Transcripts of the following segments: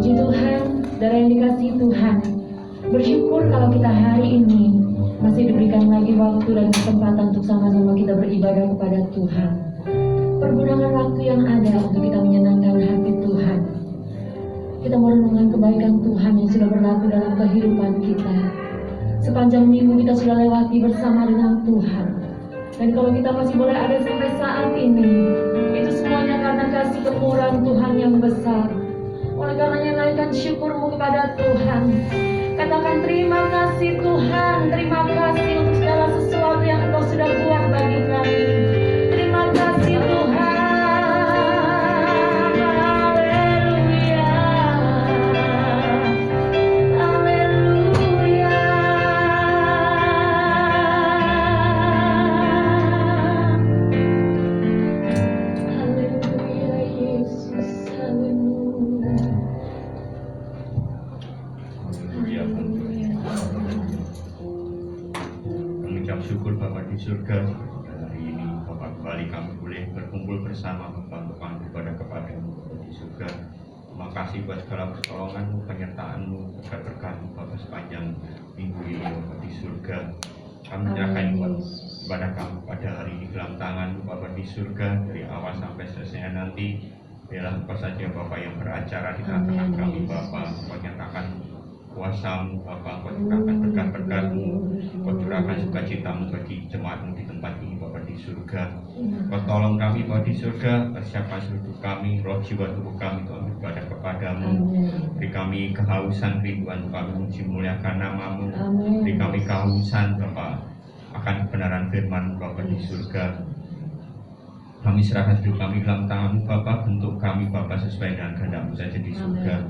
Puji Tuhan, saudara yang dikasihi Tuhan. Bersyukur kalau kita hari ini masih diberikan lagi waktu dan kesempatan untuk sama-sama kita beribadah kepada Tuhan. Pergunakan waktu yang ada untuk kita menyenangkan hati Tuhan. Kita merenungkan kebaikan Tuhan yang sudah berlaku dalam kehidupan kita. Sepanjang minggu kita sudah lewati bersama dengan Tuhan. Dan kalau kita masih boleh ada sampai saat ini, itu semuanya karena kasih kemurahan Tuhan yang besar. Oleh karenanya naikkan syukurmu kepada Tuhan. Katakan terima kasih Tuhan, terima kasih untuk segala sesuatu yang Engkau sudah buat bagi kami. Terima kasih Tuhan. Haleluya. Haleluya. Haleluya Yesus. Haleluya. Mengucap syukur Bapa di surga, hari ini Bapa kembali kami boleh berkumpul bersama Bapa untuk beribadah kepadamu Bapa di surga. Terima kasih buat segala pertolonganmu, penyertaanmu, berkat-berkatmu Bapa sepanjang minggu ini Bapa di surga. Kami menyerahkan ibadah kami pada hari ini dalam tanganmu Bapa di surga, dari awal sampai selesai nanti. Biarlah Engkau saja Bapa yang beracara di tengah-tengah kami Bapa. Engkau nyatakan kuasamu Bapa, Engkau curahkan berkat-berkatmu, Engkau curahkan sukacitamu bagi jemaatmu di tempat ini Bapa di surga. Engkau tolong kami Bapa di surga, persiapkan seluruh kami, roh jiwa tubuh kami Tuhan beribadah kepadamu. Beri kami kehausan kerinduan kami memuji muliakan namamu. Beri kami kehausan Bapa akan kebenaran firman Bapa di surga. Kami serahkan hidup kami dalam tanganmu Bapa, bentuk kami Bapa sesuai dengan kehendak-Mu saja di surga.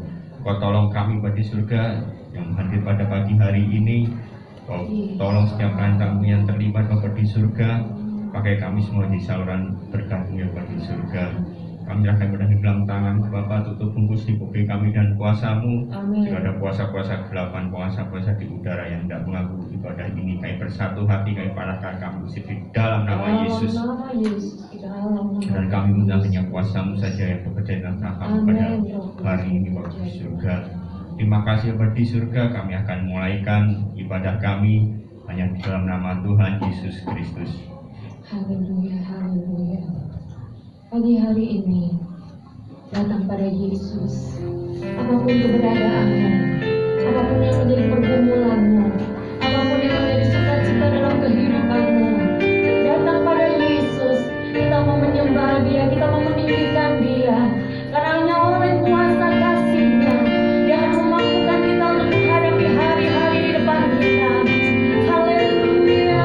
Kau tolong kami Bapa di surga yang hadir pada pagi hari ini. Kau tolong setiap anak-Mu yang terlibat Bapa di surga. Pakai kami semua di saluran berkat-Mu ya Bapa di surga. Kami serahkan pada dalam tangan Bapa, tutup bungkus di kuping kami dan kuasa-Mu. Jika ada puasa-puasa kegelapan, puasa-puasa di udara yang tidak mengaku ibadah ini, kami bersatu hati, kami panahkan kami usir di dalam nama Yesus. Dan kami minta hanya kuasa-Mu saja yang bekerja dalam kami pada hari ini Bapa di surga. Terima kasih Bapa di surga, kami akan mulaikan ibadah kami hanya di dalam nama Tuhan Yesus Kristus. Haleluya, haleluya. Pagi hari ini datang pada Yesus. Apapun keberadaanmu, apapun yang menjadi pergumulanmu, apapun yang menjadi sukacita dalam kehidupanmu, datang pada Yesus. Kita mau menyembah Dia, kita mau meninggikan Dia, karena hanya oleh kuasa kasih-Nya Dia akan memampukan kita untuk menghadapi hari-hari di depan kita. Haleluya.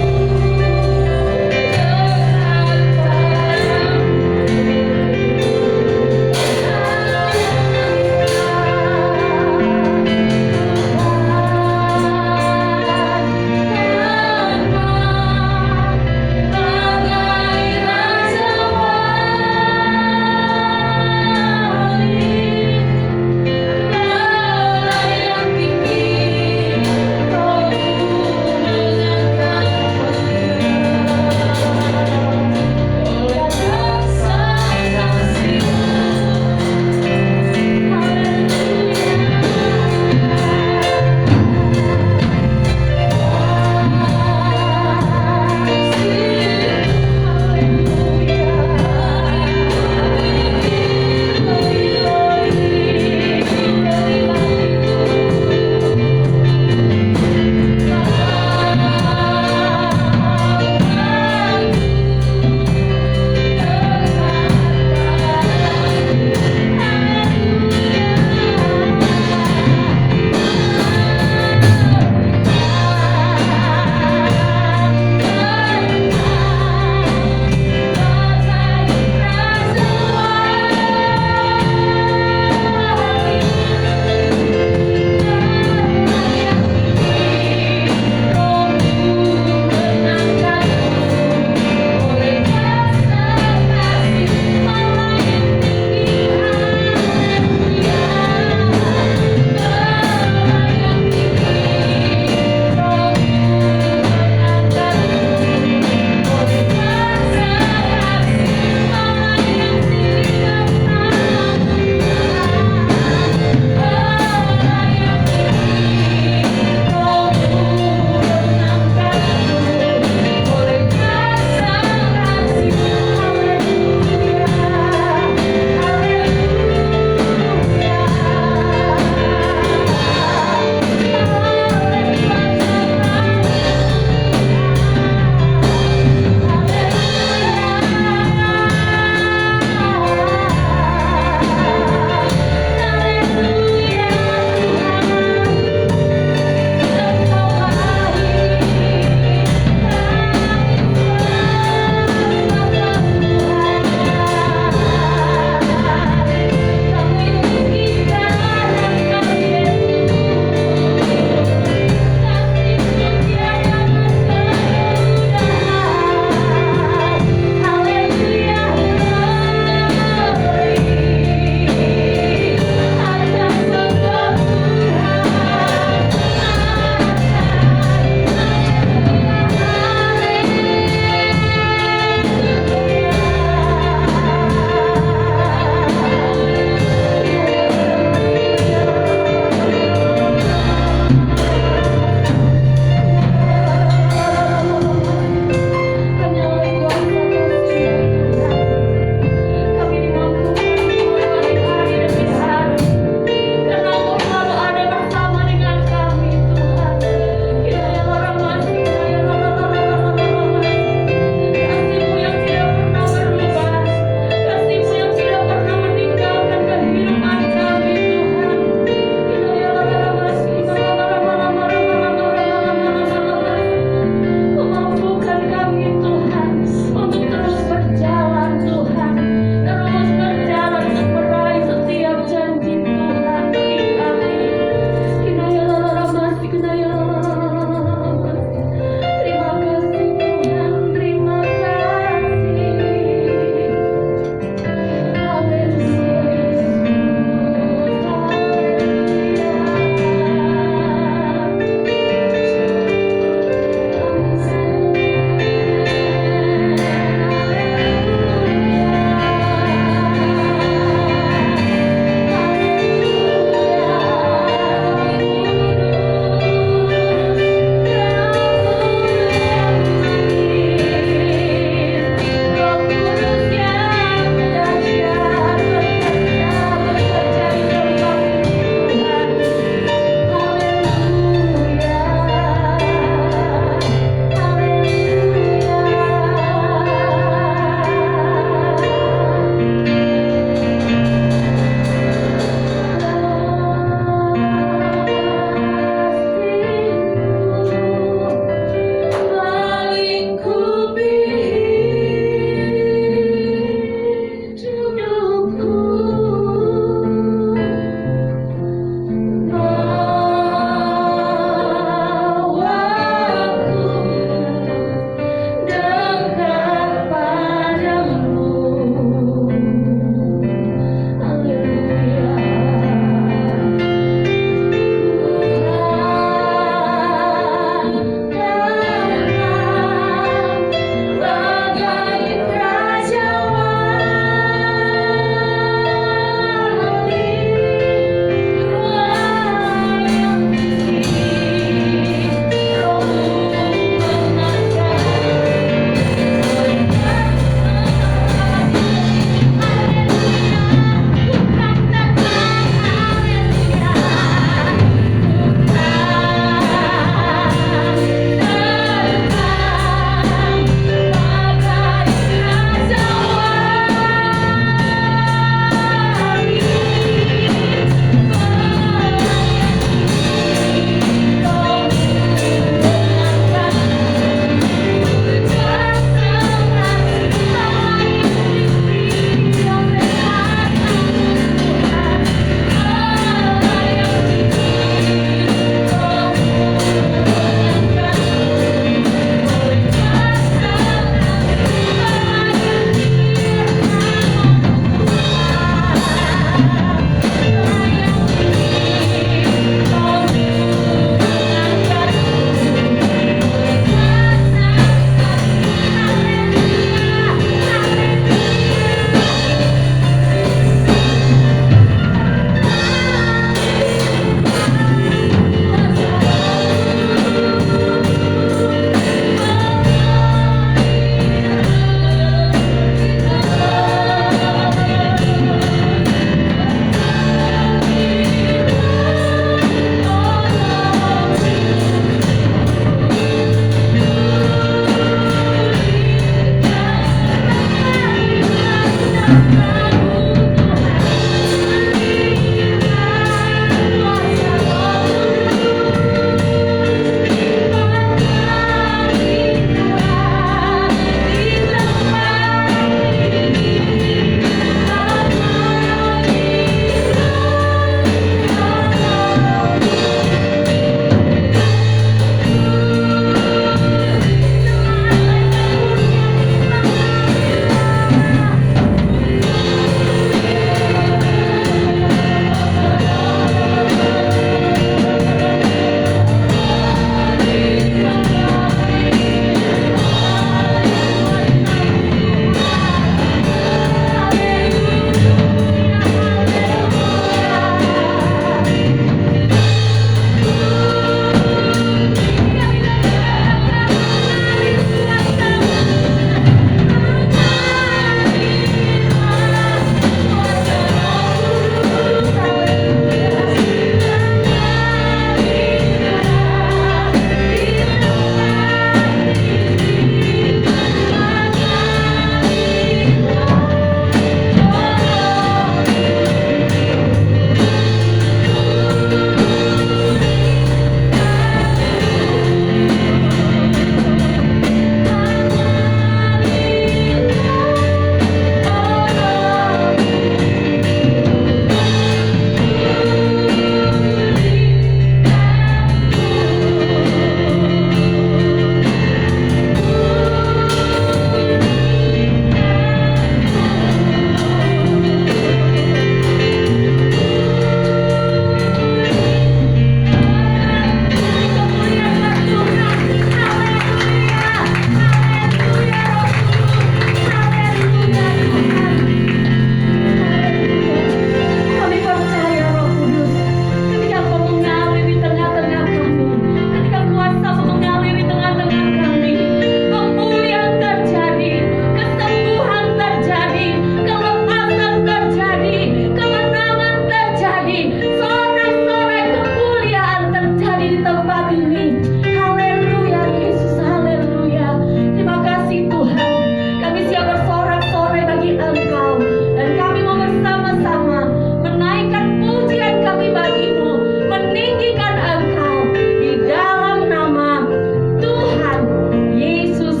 Yesus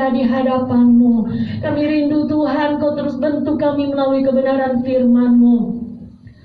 berada di hadapan-Mu. Kami rindu Tuhan, Kau terus bentuk kami melalui kebenaran firman-Mu.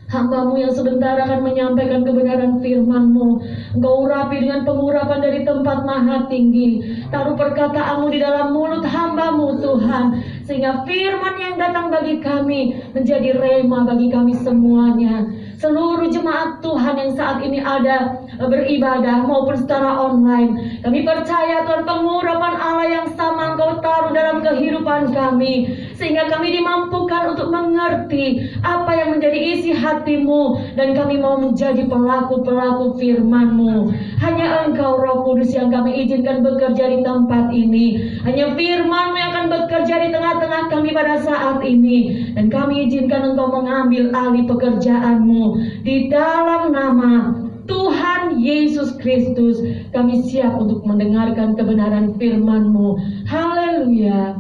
Hamba-Mu yang sebentar akan menyampaikan kebenaran firman-Mu, Engkau urapi dengan pengurapan dari tempat maha tinggi. Taruh perkataan-Mu di dalam mulut hamba-Mu Tuhan, sehingga firman yang datang bagi kami menjadi rema bagi kami semuanya. Seluruh jemaat Tuhan yang saat ini ada beribadah maupun secara online, kami percaya Tuhan, pengurapan Allah yang sama Engkau taruh dalam kehidupan kami, sehingga kami dimampukan untuk mengerti apa yang menjadi isi hati-Mu, dan kami mau menjadi pelaku-pelaku firman-Mu. Hanya Engkau Roh Kudus yang kami izinkan bekerja di tempat ini. Hanya firman-Mu yang akan bekerja di tengah-tengah kami pada saat ini, dan kami izinkan Engkau mengambil alih pekerjaan-Mu. Di dalam nama Tuhan Yesus Kristus, kami siap untuk mendengarkan kebenaran firman-Mu. Haleluya.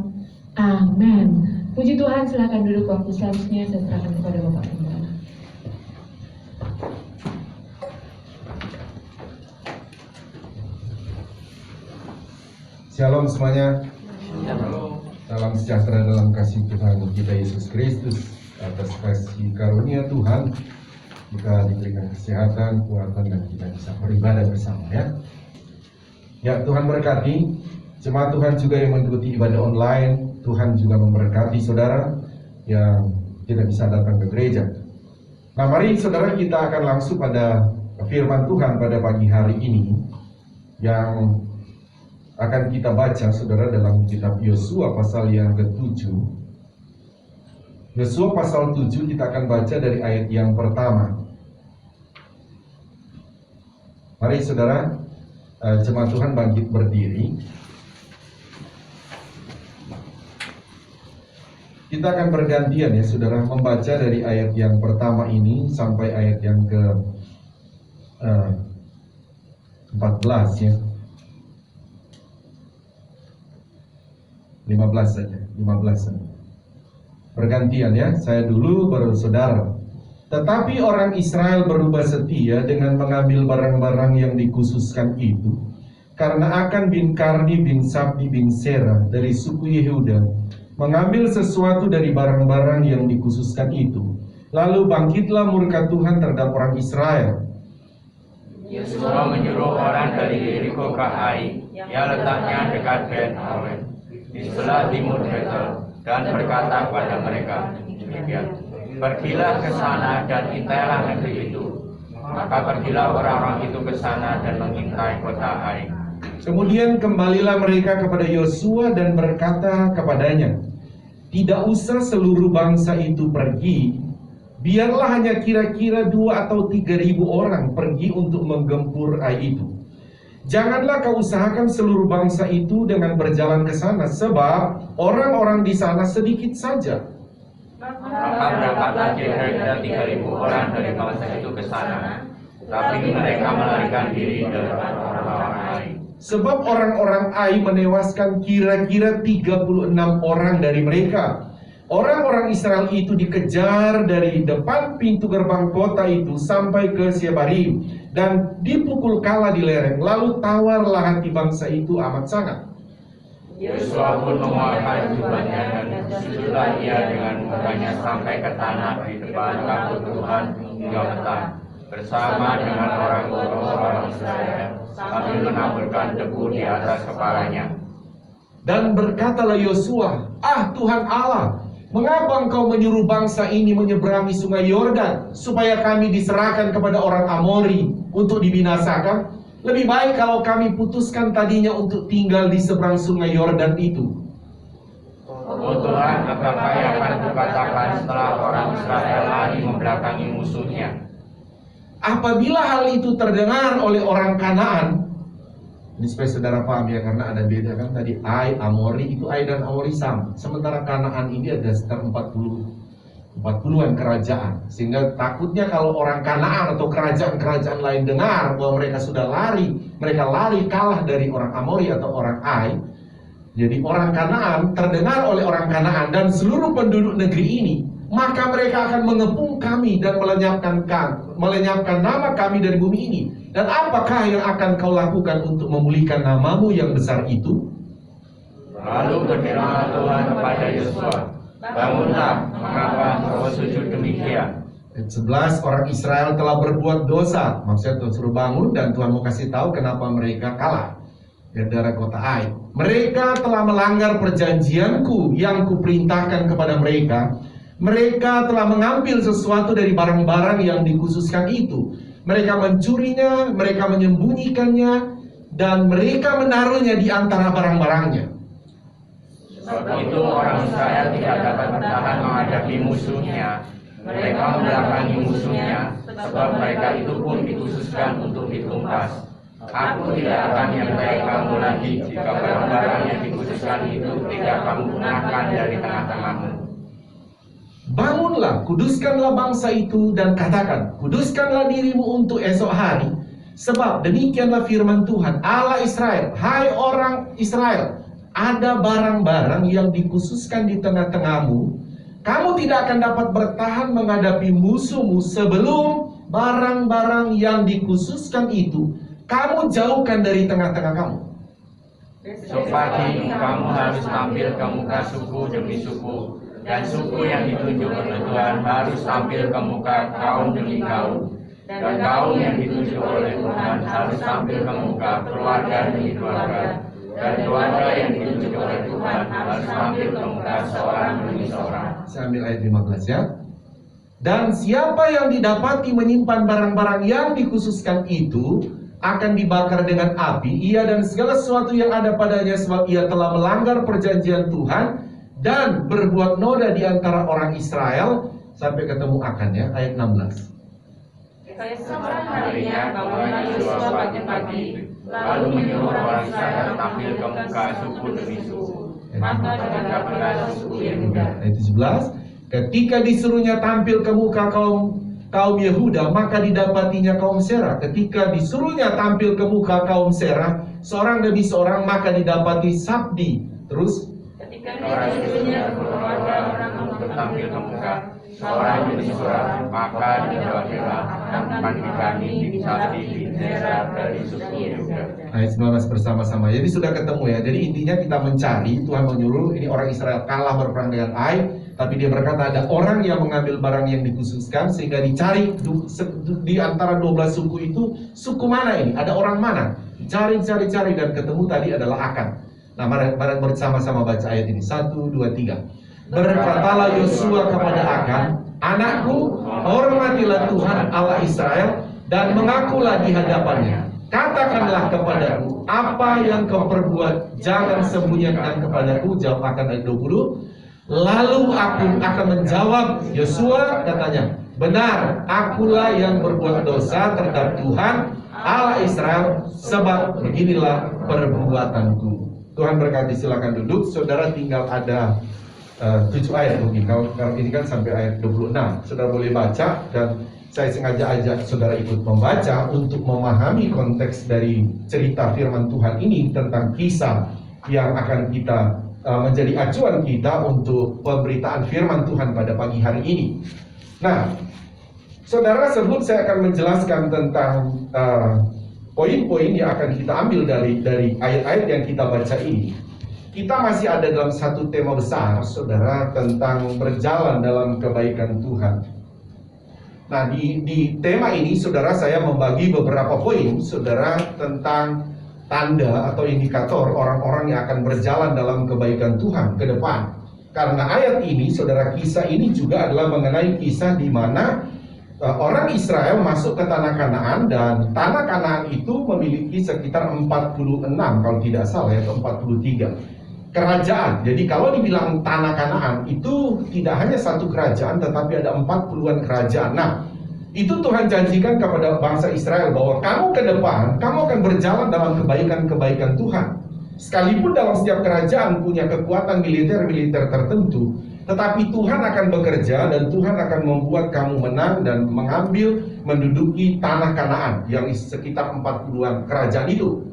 Amin. Puji Tuhan, silakan duduk. Waktu selanjutnya saya serahkan kepada Bapak Pembala. Shalom semuanya. Salam sejahtera dalam kasih Tuhan kita Yesus Kristus. Atas kasih karunia Tuhan, kita diberikan kesehatan, kekuatan, dan kita bisa beribadah bersama ya. Ya, Tuhan berkati jemaat Tuhan juga yang mengikuti ibadah online. Tuhan juga memberkati saudara yang tidak bisa datang ke gereja. Nah, mari saudara kita akan langsung pada firman Tuhan pada pagi hari ini yang akan kita baca saudara dalam kitab Yosua pasal yang ke-7. Yosua pasal 7 kita akan baca dari ayat yang pertama. Mari saudara, jemaat Tuhan bangkit berdiri. Kita akan bergantian ya saudara, membaca dari ayat yang pertama ini sampai ayat yang ke 14 ya. 15 saja, 15 saja. Bergantian ya, saya dulu baru saudara. Tetapi orang Israel berubah setia dengan mengambil barang-barang yang dikhususkan itu, karena Akan bin Karni bin Sabdi bin Serah dari suku Yehuda mengambil sesuatu dari barang-barang yang dikhususkan itu. Lalu bangkitlah murka Tuhan terhadap orang Israel. Yosua menyuruh orang dari Yeriko ke Ai, yang letaknya dekat Bet-Awen, di sebelah timur Betel, dan berkata kepada mereka, pergilah ke sana dan intailah negeri itu. Maka pergilah orang-orang itu ke sana dan mengintai kota Ai. Kemudian kembalilah mereka kepada Yosua dan berkata kepadanya, tidak usah seluruh bangsa itu pergi, biarlah hanya kira-kira 2 atau 3.000 orang pergi untuk menggempur Ai itu. Janganlah kau usahakan seluruh bangsa itu dengan berjalan ke sana, sebab orang-orang di sana sedikit saja. Maka berangkatlah kira-kira 3.000 orang dari bangsa itu ke sana, tapi mereka melarikan diri dari orang-orang Ai. Sebab orang-orang Ai menewaskan kira-kira 36 orang dari mereka. Orang-orang Israel itu dikejar dari depan pintu gerbang kota itu sampai ke Syebarim dan dipukul kala di lereng. Lalu tawarlah hati bangsa itu amat sangat. Yosua pun mengeluarkan jubahnya dan sujudlah ia dengan mukanya sampai ke tanah di depan takut Tuhan hingga petang, bersama dengan orang Israel, sambil menaburkan debu di atas kepalanya. Dan berkatalah Yosua, ah Tuhan Allah, mengapa engkau menyuruh bangsa ini menyeberangi sungai Yordan, supaya kami diserahkan kepada orang Amori untuk dibinasakan? Lebih baik kalau kami putuskan tadinya untuk tinggal di seberang sungai Yordan itu. Oh Tuhan, apakah yang akan kukatakan setelah orang Israel lari membelakangi musuhnya? Apabila hal itu terdengar oleh orang Kanaan, ini supaya saudara paham ya, karena ada beda kan tadi Ai, Amori, itu Ai dan Amori sama. Sementara Kanaan ini ada sekitar 40-an kerajaan. Sehingga takutnya kalau orang Kanaan atau kerajaan-kerajaan lain dengar bahwa mereka sudah lari, mereka lari kalah dari orang Amori atau orang Ai. Jadi orang Kanaan terdengar oleh orang Kanaan dan seluruh penduduk negeri ini, maka mereka akan mengepung kami dan melenyapkan nama kami dari bumi ini. Dan apakah yang akan kau lakukan untuk memulihkan namamu yang besar itu? Lalu berfirman Tuhan kepada Yosua, bangunlah, mengapa kau sujud demikian? Ayat 11, orang Israel telah berbuat dosa. Maksudnya Tuhan suruh bangun dan Tuhan mau kasih tahu kenapa mereka kalah di daerah kota Ai. Mereka telah melanggar perjanjianku yang kuperintahkan kepada mereka. Mereka telah mengambil sesuatu dari barang-barang yang dikhususkan itu. Mereka mencurinya, mereka menyembunyikannya, dan mereka menaruhnya di antara barang-barangnya. Sebab itu orang Israel tidak dapat bertahan menghadapi musuhnya. Mereka membelakangi musuhnya, sebab mereka itu pun dikhususkan untuk ditumpas. Aku tidak akan menyertai kamu lagi jika barang-barang yang dikhususkan itu tidak kamu gunakan dari tengah-tengahmu. Bangunlah, kuduskanlah bangsa itu dan katakan, kuduskanlah dirimu untuk esok hari, sebab demikianlah firman Tuhan Allah Israel. Hai orang Israel, ada barang-barang yang dikhususkan di tengah-tengahmu. Kamu tidak akan dapat bertahan menghadapi musuhmu sebelum barang-barang yang dikhususkan itu kamu jauhkan dari tengah-tengah kamu. Besok pagi kamu harus tampil ke muka suku demi suku, dan suku yang ditunjuk oleh Tuhan harus tampil ke muka kaum demi kaum, dan kaum yang ditunjuk oleh Tuhan harus tampil ke muka keluarga demi keluarga, dan keluarga yang ditunjuk oleh Tuhan harus tampil ke muka seorang demi seorang. Saya ambil ayat 15 ya. Dan siapa yang didapati menyimpan barang-barang yang dikhususkan itu akan dibakar dengan api, ia dan segala sesuatu yang ada padanya, sebab ia telah melanggar perjanjian Tuhan dan berbuat noda di antara orang Israel. Sampai ketemu akannya, ayat 16. Keesokan harinya bangunlah Yosua pagi-pagi, lalu menyuruh orang Israel tampil ke muka suku demi suku. Maka didapatlah suku Yehuda. Ayat 17. Ketika disuruhnya tampil ke muka kaum Yehuda, maka didapatinya kaum Serah. Ketika disuruhnya tampil ke muka kaum Serah, seorang demi seorang, maka didapati Sabdi. Terus Ketika disuruhnya keluarga orang untuk tampil ke muka seorang demi seorang, maka didapatilah akan dikami di Sabdi di Serah dari suku Yehuda. ayat 19 bersama-sama. Jadi sudah ketemu ya. Jadi intinya kita mencari, Tuhan menyuruh, ini orang Israel kalah berperang dengan Ai, tapi dia berkata ada orang yang mengambil barang yang dikhususkan, sehingga dicari di antara 12 suku itu, suku mana ini? Ada orang mana? Cari dan ketemu tadi adalah Akan. Nah, mari bersama-sama baca ayat ini. 1, 2, 3. Berkatalah Yosua kepada Akan, anakku, hormatilah Tuhan Allah Israel dan mengakulah di hadapannya. Katakanlah kepadaku apa yang kau perbuat, jangan sembunyikan kepadaku. Jawab Akan ayat 20. Lalu aku akan menjawab, Yosua katanya, benar, akulah yang berbuat dosa terhadap Tuhan Allah Israel, sebab beginilah perbuatanku. Tuhan berkati, silakan duduk. Saudara tinggal ada 7 ayat mungkin. Kalau ini kan sampai ayat 26. Saudara boleh baca, dan saya sengaja ajak saudara ikut membaca untuk memahami konteks dari cerita firman Tuhan ini tentang kisah yang akan kita menjadi acuan kita untuk pemberitaan firman Tuhan pada pagi hari ini. Nah, saudara, sebelum saya akan menjelaskan tentang poin-poin yang akan kita ambil dari ayat-ayat yang kita baca ini, kita masih ada dalam satu tema besar, saudara, tentang berjalan dalam kebaikan Tuhan. Nah, di tema ini, saudara, saya membagi beberapa poin, saudara, tentang tanda atau indikator orang-orang yang akan berjalan dalam kebaikan Tuhan ke depan. Karena ayat ini, saudara, kisah ini juga adalah mengenai kisah di mana orang Israel masuk ke tanah Kanaan, dan tanah Kanaan itu memiliki sekitar 46 kalau tidak salah, atau 43 kerajaan. Jadi kalau dibilang tanah Kanaan itu tidak hanya satu kerajaan, tetapi ada 40-an kerajaan. Nah, itu Tuhan janjikan kepada bangsa Israel bahwa kamu ke depan, kamu akan berjalan dalam kebaikan-kebaikan Tuhan. Sekalipun dalam setiap kerajaan punya kekuatan militer tertentu, tetapi Tuhan akan bekerja dan Tuhan akan membuat kamu menang dan menduduki tanah Kanaan yang sekitar 40-an kerajaan itu.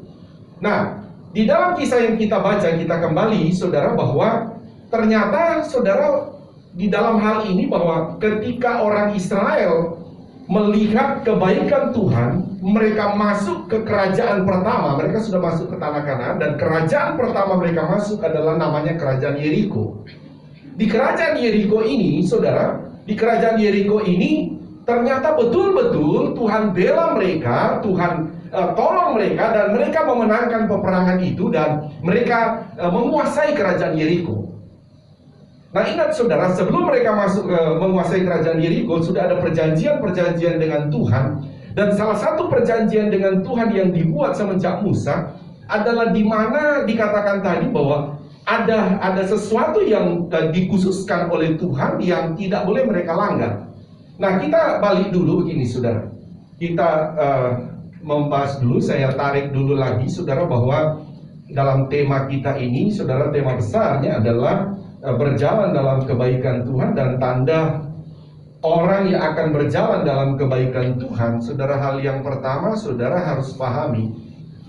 Nah, di dalam kisah yang kita baca, kita kembali, saudara, bahwa ternyata, saudara, di dalam hal ini bahwa ketika orang Israel melihat kebaikan Tuhan, mereka masuk ke kerajaan pertama, mereka sudah masuk ke tanah Kanaan, dan kerajaan pertama mereka masuk adalah namanya kerajaan Yeriko. Di kerajaan Yeriko ini, saudara, di kerajaan Yeriko ini ternyata betul-betul Tuhan bela mereka, Tuhan tolong mereka, dan mereka memenangkan peperangan itu, dan mereka menguasai kerajaan Yeriko. Nah, ingat saudara, sebelum mereka masuk menguasai kerajaan Yeriko, sudah ada perjanjian-perjanjian dengan Tuhan. Dan salah satu perjanjian dengan Tuhan yang dibuat semenjak Musa adalah di mana dikatakan tadi bahwa ada sesuatu yang dikhususkan oleh Tuhan yang tidak boleh mereka langgar. Nah, kita balik dulu begini, saudara. Kita membahas dulu, saya tarik dulu lagi, saudara, bahwa dalam tema kita ini, saudara, tema besarnya adalah berjalan dalam kebaikan Tuhan, dan tanda orang yang akan berjalan dalam kebaikan Tuhan, saudara, hal yang pertama saudara harus pahami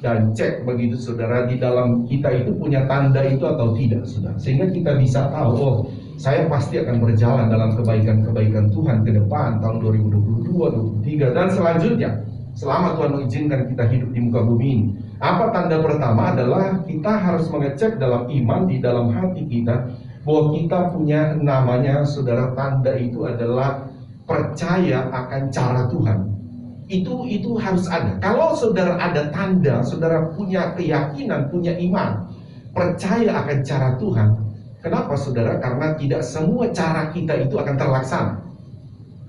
dan cek begitu, saudara, di dalam kita itu punya tanda itu atau tidak, saudara, sehingga kita bisa tahu, oh, saya pasti akan berjalan dalam kebaikan-kebaikan Tuhan ke depan tahun 2022, 2023 dan selanjutnya, selama Tuhan mengizinkan kita hidup di muka bumi ini. Apa tanda pertama adalah kita harus mengecek dalam iman, di dalam hati kita, bahwa kita punya namanya, saudara, tanda itu adalah percaya akan cara Tuhan. Itu harus ada. Kalau saudara ada tanda, saudara punya keyakinan, punya iman, percaya akan cara Tuhan. Kenapa, saudara? Karena tidak semua cara kita itu akan terlaksana,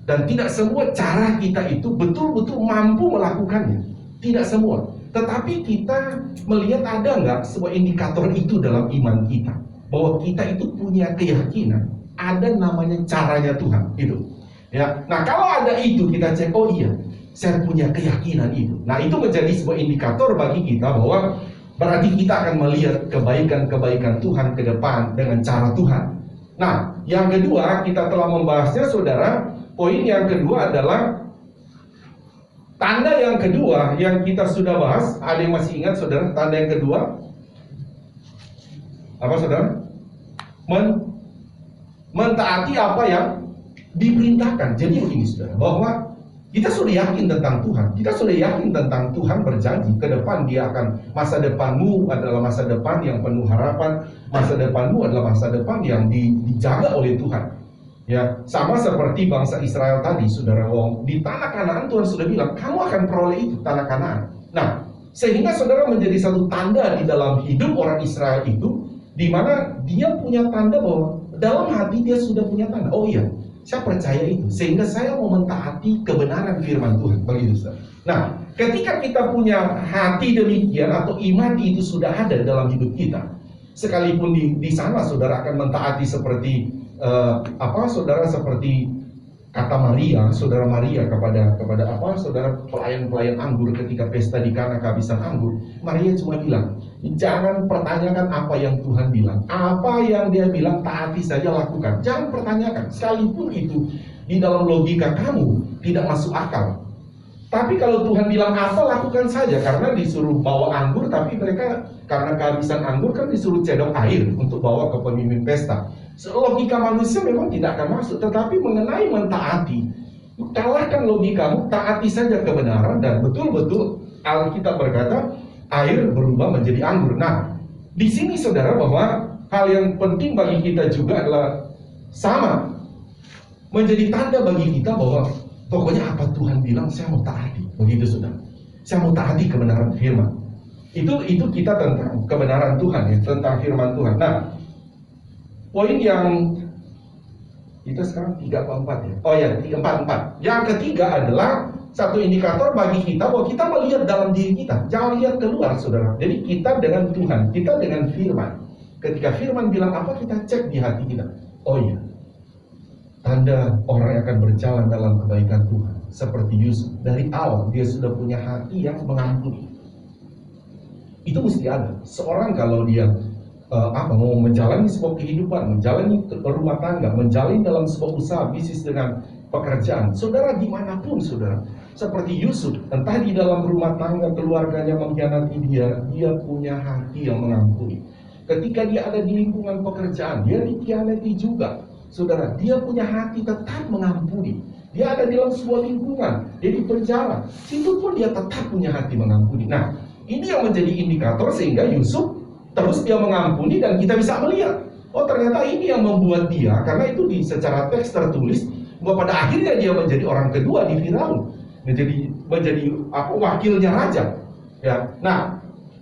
dan tidak semua cara kita itu betul-betul mampu melakukannya. Tidak semua. Tetapi kita melihat ada nggak sebuah indikator itu dalam iman kita, bahwa kita itu punya keyakinan, ada namanya caranya Tuhan itu. Ya, nah kalau ada itu kita cek, oh iya, saya punya keyakinan itu. Nah, itu menjadi sebuah indikator bagi kita bahwa berarti kita akan melihat kebaikan-kebaikan Tuhan ke depan dengan cara Tuhan. Nah, yang kedua kita telah membahasnya, saudara. Poin yang kedua adalah tanda yang kedua yang kita sudah bahas. Ada yang masih ingat, saudara, tanda yang kedua? Apa, saudara? Mentaati apa yang diperintahkan. Jadi begini, saudara, bahwa kita sudah yakin tentang Tuhan. Kita sudah yakin tentang Tuhan berjanji ke depan dia akan, masa depanmu adalah masa depan yang penuh harapan. Masa depanmu adalah masa depan yang dijaga oleh Tuhan. Ya, sama seperti bangsa Israel tadi, saudara, di tanah Kanaan Tuhan sudah bilang kamu akan peroleh itu, tanah Kanaan. Nah, sehingga saudara menjadi satu tanda di dalam hidup orang Israel itu, di mana dia punya tanda bahwa dalam hati dia sudah punya tanda. Oh iya, saya percaya itu, sehingga saya mau mentaati kebenaran firman Tuhan. Begitu, saudara. Nah, ketika kita punya hati demikian atau iman itu sudah ada dalam hidup kita, sekalipun di sana saudara akan mentaati seperti saudara, seperti kata Maria, saudara Maria kepada saudara pelayan anggur ketika pesta di Kana kehabisan anggur. Maria cuma bilang, jangan pertanyakan apa yang Tuhan bilang, apa yang dia bilang taati saja, lakukan. Jangan pertanyakan, sekalipun itu di dalam logika kamu tidak masuk akal. Tapi kalau Tuhan bilang apa, lakukan saja. Karena disuruh bawa anggur, tapi mereka karena kehabisan anggur kan disuruh cedok air untuk bawa ke pemimpin pesta. Logika manusia memang tidak akan masuk. Tetapi mengenai mentaati, kalahkan logikamu, taati saja kebenaran. Dan betul-betul Alkitab berkata air berubah menjadi anggur. Nah, di sini saudara, bahwa hal yang penting bagi kita juga adalah sama, menjadi tanda bagi kita bahwa pokoknya apa Tuhan bilang saya mau taati. Begitu, saudara. Saya mau taati kebenaran firman. Itu kita tentang kebenaran Tuhan, ya, tentang firman Tuhan. Nah, poin yang kita sekarang 3 atau 4 ya? Oh ya, 4. Yang ketiga adalah satu indikator bagi kita bahwa kita melihat dalam diri kita. Jangan lihat keluar, saudara. Jadi kita dengan Tuhan, kita dengan firman. Ketika firman bilang apa, kita cek di hati kita. Oh iya, tanda orang yang akan berjalan dalam kebaikan Tuhan. Seperti Yusuf, dari awal dia sudah punya hati yang mengampuni. Itu mesti ada. Seorang kalau dia mau menjalani sebuah kehidupan, menjalani rumah tangga, menjalani dalam sebuah usaha bisnis dengan pekerjaan, saudara, dimanapun saudara, seperti Yusuf, entah di dalam rumah tangga keluarganya mengkhianati dia punya hati yang mengampuni. Ketika dia ada di lingkungan pekerjaan, dia dikhianati juga, saudara, dia punya hati tetap mengampuni. Dia ada dalam sebuah lingkungan, dia di penjara. Situ pun dia tetap punya hati mengampuni. Nah, ini yang menjadi indikator sehingga Yusuf terus dia mengampuni dan kita bisa melihat, oh ternyata ini yang membuat dia, karena itu secara teks tertulis bahwa pada akhirnya dia menjadi orang kedua di Firaun, menjadi wakilnya raja. Ya, nah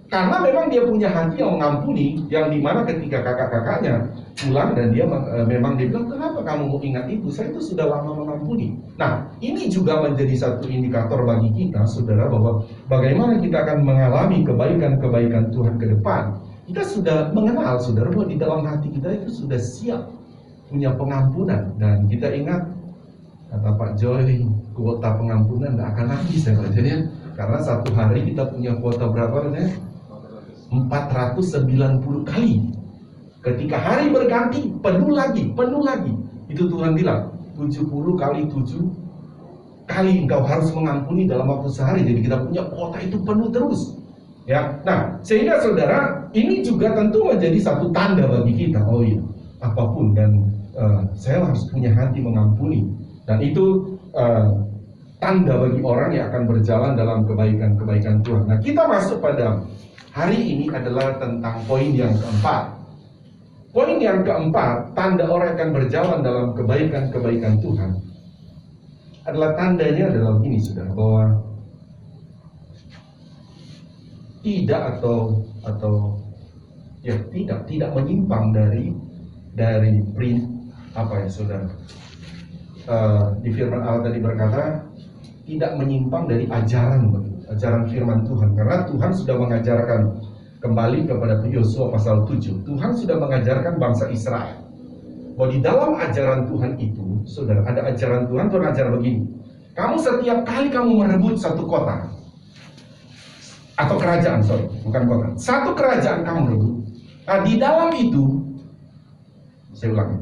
karena memang dia punya hati yang mengampuni, yang dimana ketika kakak-kakaknya pulang dan dia memang dia bilang, kenapa kamu mau ingat itu? Saya itu sudah lama mengampuni. Nah, ini juga menjadi satu indikator bagi kita, saudara, bahwa bagaimana kita akan mengalami kebaikan-kebaikan Tuhan ke depan. Kita sudah mengenal, saudara, bahwa di dalam hati kita itu sudah siap punya pengampunan. Dan kita ingat kata Pak Joy, kuota pengampunan tidak akan habis ya Pak Joy, ya. Karena satu hari kita punya kuota berapa ya? 490 kali. Ketika hari berganti, penuh lagi. Itu Tuhan bilang, 70 kali 7 kali engkau harus mengampuni dalam waktu sehari. Jadi kita punya kuota itu penuh terus. Ya, nah sehingga saudara, ini juga tentu menjadi satu tanda bagi kita. Oh iya, apapun dan saya harus punya hati mengampuni. Dan itu tanda bagi orang yang akan berjalan dalam kebaikan-kebaikan Tuhan. Nah, kita masuk pada hari ini adalah tentang poin yang keempat. Poin yang keempat, tanda orang akan berjalan dalam kebaikan-kebaikan Tuhan adalah tandanya adalah begini, saudara, bahwa tidak menyimpang dari saudara. Di firman Allah tadi berkata tidak menyimpang dari ajaran firman Tuhan, karena Tuhan sudah mengajarkan kembali kepada Yosua pasal 7. Tuhan sudah mengajarkan bangsa Israel bahwa di dalam ajaran Tuhan itu, saudara, ada ajaran Tuhan ajar begini. Kamu setiap kali kamu merebut satu kota atau kerajaan, bukan kota, satu kerajaan kamu rebut. Nah, di dalam itu, saya ulangi.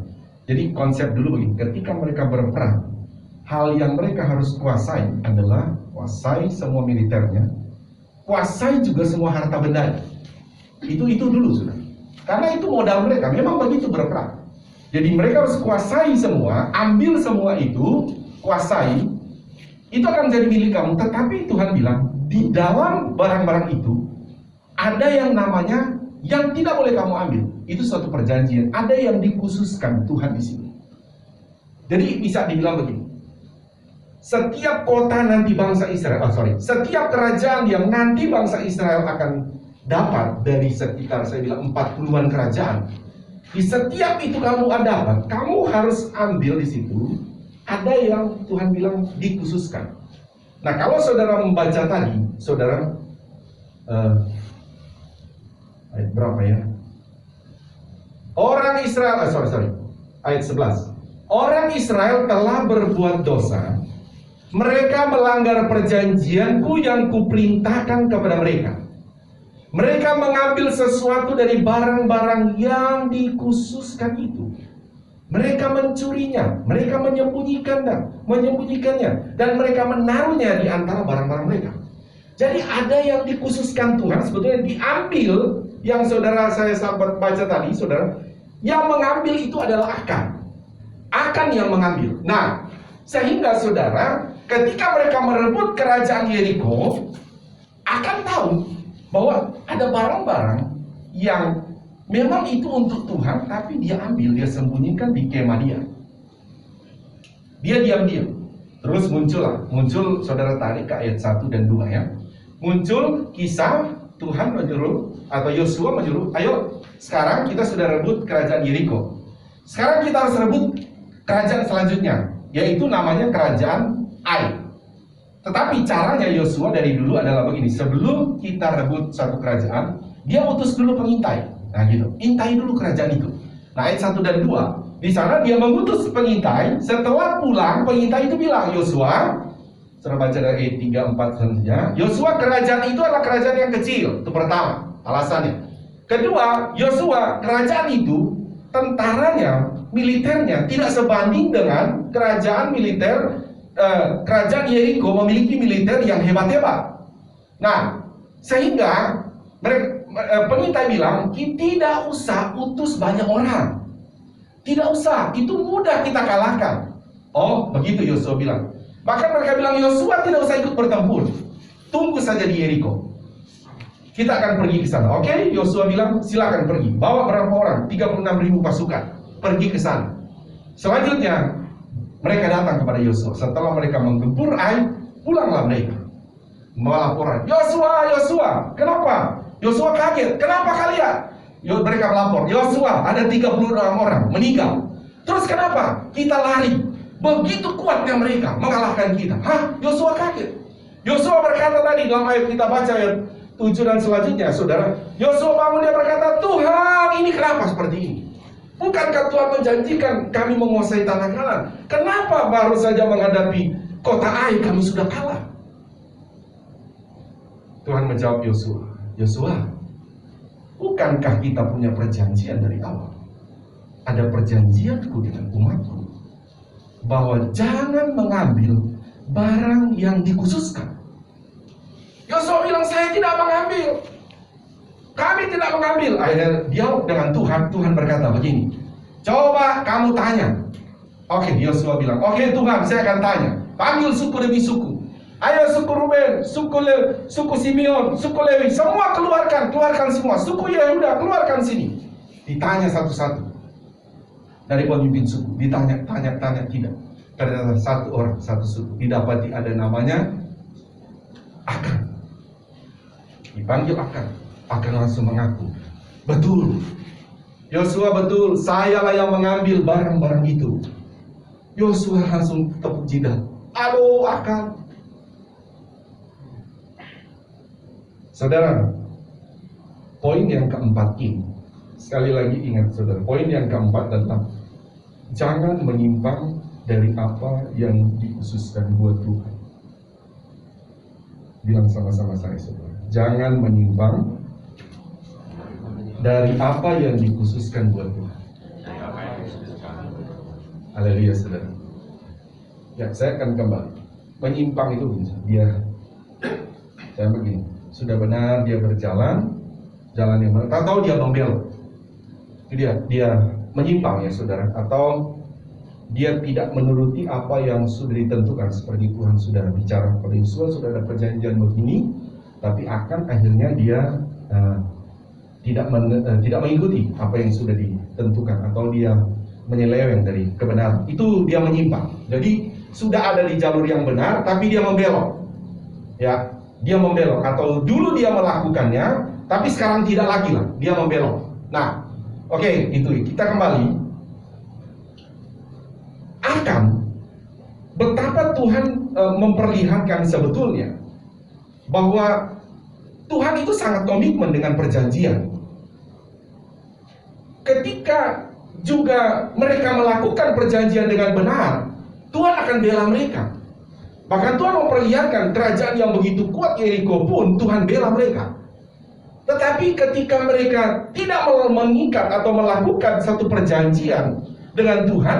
Jadi konsep dulu begini, ketika mereka berperang, hal yang mereka harus kuasai adalah kuasai semua militernya, kuasai juga semua harta benda. Itu dulu, saudara. Karena itu modal mereka, memang begitu berperang. Jadi mereka harus kuasai semua, ambil semua itu, kuasai, itu akan menjadi milik kamu. Tetapi Tuhan bilang, di dalam barang-barang itu, ada yang namanya yang tidak boleh kamu ambil. Itu suatu perjanjian, ada yang dikhususkan Tuhan di sini. Jadi bisa dibilang begini, setiap kota nanti bangsa Israel, setiap kerajaan yang nanti bangsa Israel akan dapat dari sekitar, saya bilang 40-an kerajaan, di setiap itu kamu dapat, kamu harus ambil di situ, ada yang Tuhan bilang dikhususkan. Nah, kalau saudara membaca tadi, saudara ayat berapa ya? Orang Israel, ayat 11. Orang Israel telah berbuat dosa, mereka melanggar perjanjianku yang kuperintahkan kepada mereka. Mereka mengambil sesuatu dari barang-barang yang dikhususkan itu. Mereka mencurinya, mereka menyembunyikannya, dan mereka menaruhnya di antara barang-barang mereka. Jadi ada yang dikhususkan Tuhan, sebetulnya diambil. Yang saudara saya sahabat baca tadi, saudara, yang mengambil itu adalah Akan yang mengambil. Nah, sehingga saudara, ketika mereka merebut kerajaan Yeriko, Akan tahu bahwa ada barang-barang yang memang itu untuk Tuhan, tapi dia ambil, dia sembunyikan di kemah dia. Dia diam-diam. Terus muncul saudara tarik ke ayat 1 dan 2 ya. Muncul kisah Tuhan menyuruh, atau Yosua menyuruh, ayo sekarang kita sudah rebut kerajaan Yeriko. Sekarang kita harus rebut kerajaan selanjutnya, yaitu namanya kerajaan Ai. Tetapi caranya Yosua dari dulu adalah begini, sebelum kita rebut satu kerajaan, dia utus dulu pengintai. Nah gitu, intai dulu kerajaan itu. Nah ayat 1 dan 2, di sana dia mengutus pengintai. Setelah pulang, pengintai itu bilang, Yosua, sudah baca dari ayat 3, 4 selanjutnya, Yosua, kerajaan itu adalah kerajaan yang kecil. Itu pertama, alasannya. Kedua, Yosua, kerajaan itu, tentaranya, militernya tidak sebanding dengan kerajaan militer. Kerajaan Yeriko memiliki militer yang hebat-hebat. Nah, sehingga pengintai bilang, tidak usah utus banyak orang. Tidak usah, itu mudah kita kalahkan. Oh, begitu Yosua bilang. Bahkan mereka bilang, Yosua tidak usah ikut bertempur. Tunggu saja di Yeriko. Kita akan pergi ke sana. Oke, Yosua bilang, silakan pergi. Bawa berapa orang? 36.000 pasukan. Pergi ke sana. Selanjutnya, mereka datang kepada Yosua. Setelah mereka menggempur Ai, pulanglah mereka. Melaporan, Yosua, kenapa? Yosua kaget, kenapa kalian? Mereka melapor, Yosua, ada 36 orang meninggal. Terus kenapa? Kita lari. Begitu kuatnya mereka mengalahkan kita. Hah? Yosua kaget. Yosua berkata tadi dalam ayat kita baca ayat 7 dan selanjutnya, saudara. Yosua bangun, dia berkata, Tuhan, ini kenapa seperti ini? Bukankah Tuhan menjanjikan kami menguasai tanah Kanaan? Kenapa baru saja menghadapi kota Ai kami sudah kalah? Tuhan menjawab Yosua, Yosua, bukankah kita punya perjanjian dari awal? Ada perjanjianku dengan umatku bahwa jangan mengambil barang yang dikhususkan. Yosua bilang, saya tidak mengambil. Kami tidak mengambil. Akhirnya dialog dengan Tuhan. Tuhan berkata begini, coba kamu tanya. Oke, Yosua bilang, oke Tuhan, saya akan tanya. Panggil suku demi suku. Ayo suku Ruben, suku Simeon, suku Lewi, semua keluarkan semua. Suku Yehuda, keluarkan sini. Ditanya satu-satu. Dari pemimpin suku, ditanya tidak. Ternyata satu orang, satu suku, didapati ada namanya Akan. Dipanggil Akan langsung mengaku, betul, Yosua betul, sayalah yang mengambil barang-barang itu. Yosua langsung tepuk jidat, aduh Akan. Saudara, poin yang keempat ini, sekali lagi ingat saudara, poin yang keempat adalah jangan menyimpang dari apa yang dikhususkan buat Tuhan. Bilang sama-sama saya saudara, jangan menyimpang dari apa yang dikhususkan buat Tuhan. Haleluya saudara. Ya, saya akan kembali. Menyimpang itu dia, saya begini, sudah benar dia berjalan, jalan yang benar, atau dia membelok. Itu dia menyimpang ya saudara, atau dia tidak menuruti apa yang sudah ditentukan. Seperti Tuhan sudah bicara kepada Yosua, sudah ada perjanjian begini, tapi akan akhirnya dia tidak mengikuti apa yang sudah ditentukan, atau dia menyeleweng dari kebenaran. Itu dia menyimpang. Jadi sudah ada di jalur yang benar, tapi dia membelok. Ya, dia membelok, atau dulu dia melakukannya, tapi sekarang tidak lagi lah, dia membelok. Nah, oke, itu kita kembali. Akan betapa Tuhan memperlihatkan sebetulnya bahwa Tuhan itu sangat komitmen dengan perjanjian. Ketika juga mereka melakukan perjanjian dengan benar, Tuhan akan bela mereka. Bahkan Tuhan memperlihatkan kerajaan yang begitu kuat Yeriko pun Tuhan bela mereka. Tetapi ketika mereka tidak mengikat atau melakukan satu perjanjian dengan Tuhan,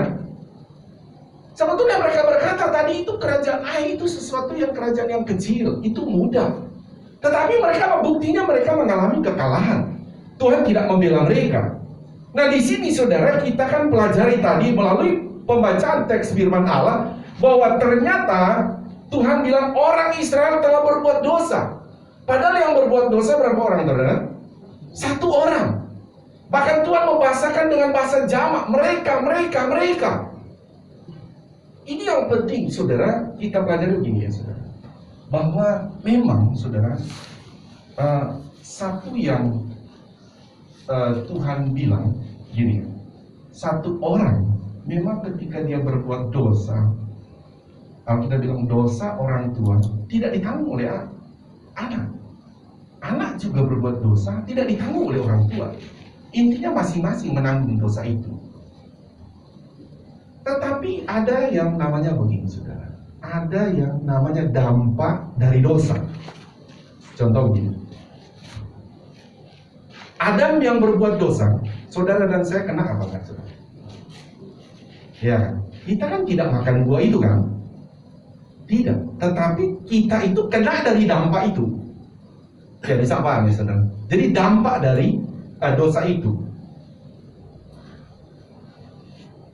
sebetulnya mereka berkata tadi itu kerajaan Ai itu sesuatu yang kerajaan yang kecil, itu mudah. Tetapi mereka buktinya mereka mengalami kekalahan. Tuhan tidak membela mereka. Nah di sini saudara, kita kan pelajari tadi melalui pembacaan teks firman Allah bahwa ternyata Tuhan bilang orang Israel telah berbuat dosa. Padahal yang berbuat dosa berapa orang saudara? Satu orang. Bahkan Tuhan membahasakan dengan bahasa jamak, mereka. Ini yang penting saudara, kita pelajari begini ya saudara, bahwa memang saudara, satu yang Tuhan bilang gini, satu orang memang ketika dia berbuat dosa, kalau kita bilang dosa orang tua tidak ditanggung oleh anak juga berbuat dosa tidak ditanggung oleh orang tua. Intinya masing-masing menanggung dosa itu. Tetapi ada yang namanya begini saudara, ada yang namanya dampak dari dosa. Contoh begini, Adam yang berbuat dosa, saudara dan saya kena apa kan saudara? Ya, kita kan tidak makan buah itu kan? Tidak, tetapi kita itu kena dari dampak itu. Ya, bisa paham ya saudara? Jadi dampak dari dosa itu.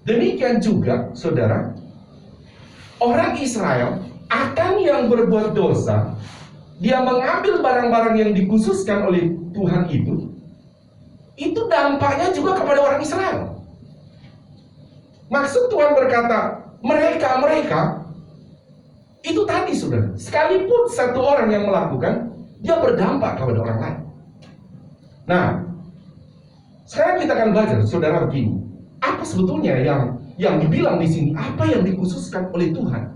Demikian juga saudara, orang Israel akan yang berbuat dosa, dia mengambil barang-barang yang dikhususkan oleh Tuhan itu dampaknya juga kepada orang Israel. Maksud Tuhan berkata, mereka itu tadi saudara, sekalipun satu orang yang melakukan, dia berdampak kepada orang lain. Nah, sekarang kita akan belajar, saudara, begini. Apa sebetulnya yang dibilang di sini? Apa yang dikhususkan oleh Tuhan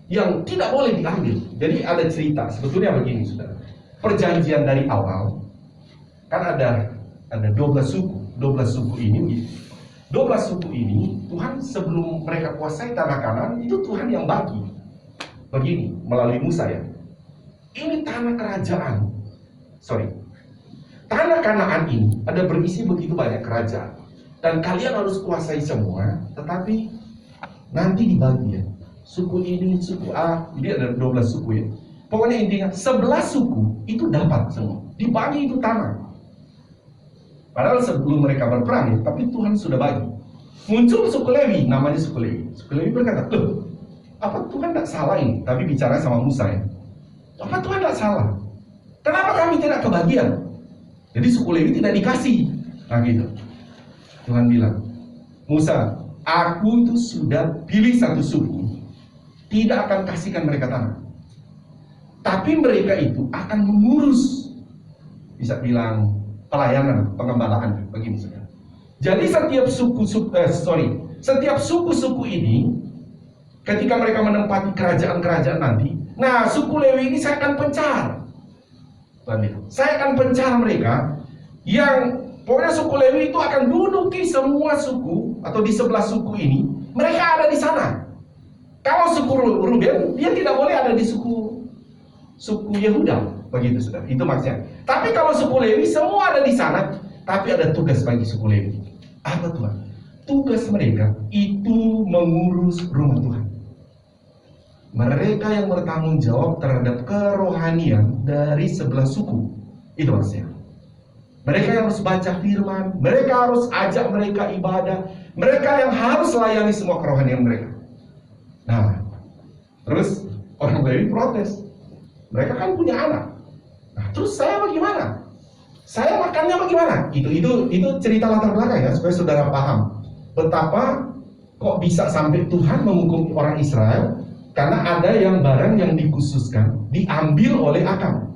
yang tidak boleh diambil? Jadi ada cerita, sebetulnya begini, saudara. Perjanjian dari awal, kan ada 12 suku. 12 suku ini begitu. 12 suku ini, Tuhan sebelum mereka kuasai tanah Kanaan, itu Tuhan yang bagi. Begini, melalui Musa ya. Ini tanah kerajaan. Tanah Kanaan ini ada berisi begitu banyak kerajaan. Dan kalian harus kuasai semua, tetapi nanti dibagi ya. Suku ini, suku A, jadi ada 12 suku ya. Pokoknya intinya 11 suku itu dapat semua. Dibagi itu tanah. Padahal sebelum mereka berperang ya, tapi Tuhan sudah bagi. Muncul suku Lewi, namanya suku Lewi. Suku Lewi berkata, loh, apa Tuhan tidak salah ini? Tapi bicara sama Musa ya. Apa Tuhan tidak salah? Kenapa kami tidak kebagian? Jadi suku Lewi tidak dikasih. Nah gitu. Tuhan bilang, Musa, aku itu sudah pilih satu suku, tidak akan kasihkan mereka tanah. Tapi mereka itu akan mengurus, bisa bilang pelayanan, pengembalaan, begini saja. Jadi setiap suku-suku ini, ketika mereka menempati kerajaan-kerajaan nanti, nah suku Lewi ini saya akan pencar. Saya akan pencar mereka yang pokoknya suku Lewi itu akan duduki semua suku atau di 11 suku ini, mereka ada di sana. Kalau suku Ruben, dia tidak boleh ada di suku Yehuda, begitu saudara. Itu maksudnya. Tapi kalau suku Lewi semua ada di sana, tapi ada tugas bagi suku Lewi. Apa Tuhan? Tugas mereka itu mengurus rumah Tuhan. Mereka yang bertanggung jawab terhadap kerohanian dari 11 suku. Itu maksudnya. Mereka yang harus baca firman, mereka harus ajak mereka ibadah, mereka yang harus layani semua kerohanian mereka. Nah, terus orang Lewi protes. Mereka kan punya anak. Nah, terus saya bagaimana? Saya makannya bagaimana? Itu cerita latar belakang ya, supaya saudara paham betapa kok bisa sampai Tuhan menghukum orang Israel. Karena ada yang barang yang dikhususkan diambil oleh Akam.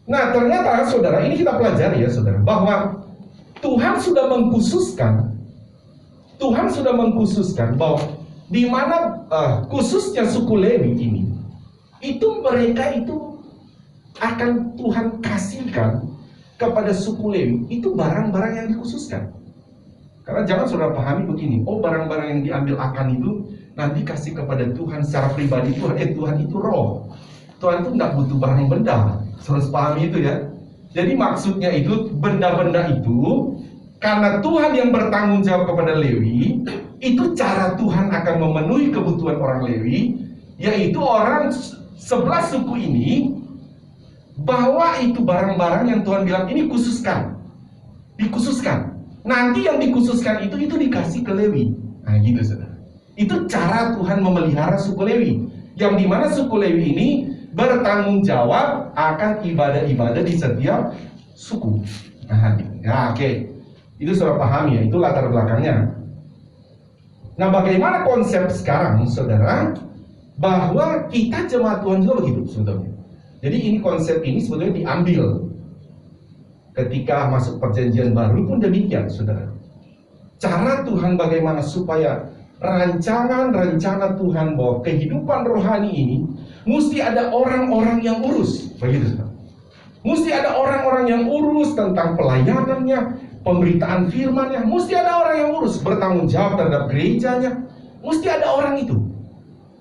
Nah ternyata saudara, ini kita pelajari ya saudara, bahwa Tuhan sudah mengkhususkan bahwa di mana khususnya suku Lewi ini, itu mereka itu akan Tuhan kasihkan kepada suku Lewi itu barang-barang yang dikhususkan. Karena jangan saudara pahami begini, oh barang-barang yang diambil Akan itu nanti kasih kepada Tuhan secara pribadi. Tuhan itu roh. Tuhan itu tidak butuh barang benda. Harus pahami itu ya. Jadi maksudnya itu benda-benda itu karena Tuhan yang bertanggung jawab kepada Lewi, itu cara Tuhan akan memenuhi kebutuhan orang Lewi, yaitu orang 11 suku ini bawa itu barang-barang yang Tuhan bilang ini dikhususkan. Nanti yang dikhususkan itu dikasih ke Lewi. Nah gitu saudara. Itu cara Tuhan memelihara suku Lewi, yang dimana suku Lewi ini bertanggung jawab akan ibadah-ibadah di setiap suku. Nah, ya, oke. Itu sudah paham ya, itu latar belakangnya. Nah, bagaimana konsep sekarang, saudara? Bahwa kita jemaat Tuhan juga begitu sebetulnya. Jadi ini konsep ini sebetulnya diambil ketika masuk perjanjian baru pun demikian, saudara. Cara Tuhan bagaimana supaya rencana Tuhan bahwa kehidupan rohani ini mesti ada orang-orang yang urus, begitu. Mesti ada orang-orang yang urus tentang pelayanannya, pemberitaan firman-Nya, mesti ada orang yang urus, bertanggung jawab terhadap gerejanya, mesti ada orang itu.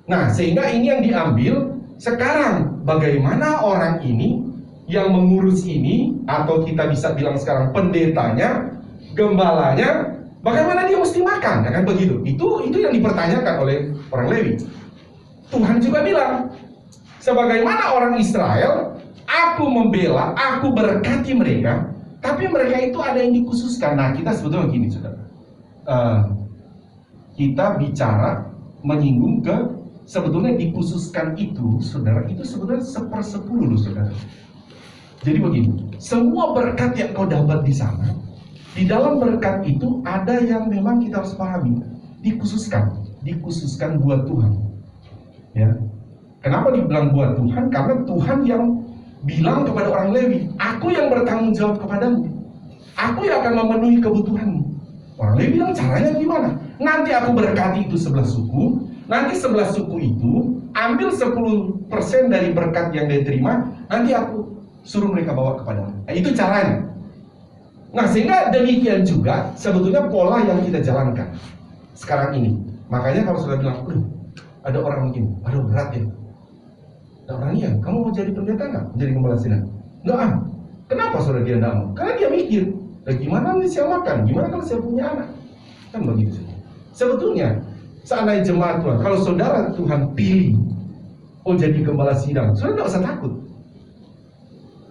Nah, sehingga ini yang diambil sekarang, bagaimana orang ini yang mengurus ini, atau kita bisa bilang sekarang pendetanya, gembalanya, bagaimana dia mesti makan, ya kan begitu? Itu yang dipertanyakan oleh orang Lewi. Tuhan juga bilang, sebagaimana orang Israel, aku membela, aku berkati mereka, tapi mereka itu ada yang dikhususkan. Nah, kita sebetulnya gini, saudara. Kita bicara menyinggung ke sebetulnya dikhususkan itu, saudara, itu sebenarnya 1/10 loh, saudara. Jadi begini, semua berkat yang kau dapat di sana, di dalam berkat itu ada yang memang kita harus pahami, dikhususkan buat Tuhan. Ya, kenapa dibilang buat Tuhan? Karena Tuhan yang bilang kepada orang Lewi, aku yang bertanggung jawab kepadamu, aku yang akan memenuhi kebutuhanmu. Orang Lewi bilang, caranya gimana? Nanti aku berkati itu 11 suku, nanti 11 suku itu ambil 10% dari berkat yang dia terima, nanti aku suruh mereka bawa kepadamu. Nah, itu caranya. Nah, sehingga demikian juga sebetulnya pola yang kita jalankan sekarang ini. Makanya kalau sudah bilang, ada orang mungkin, aduh berat ya. Ada orang, iya, kamu mau jadi pendeta nggak? Menjadi gembala sidang? Nggak. Kenapa saudara dia nggak mau? Karena dia mikir, gimana nih saya makan? Gimana kalau saya punya anak? Kan begitu. Sebetulnya, seandainya jemaat Tuhan, kalau saudara Tuhan pilih, jadi gembala sidang, saudara nggak usah takut.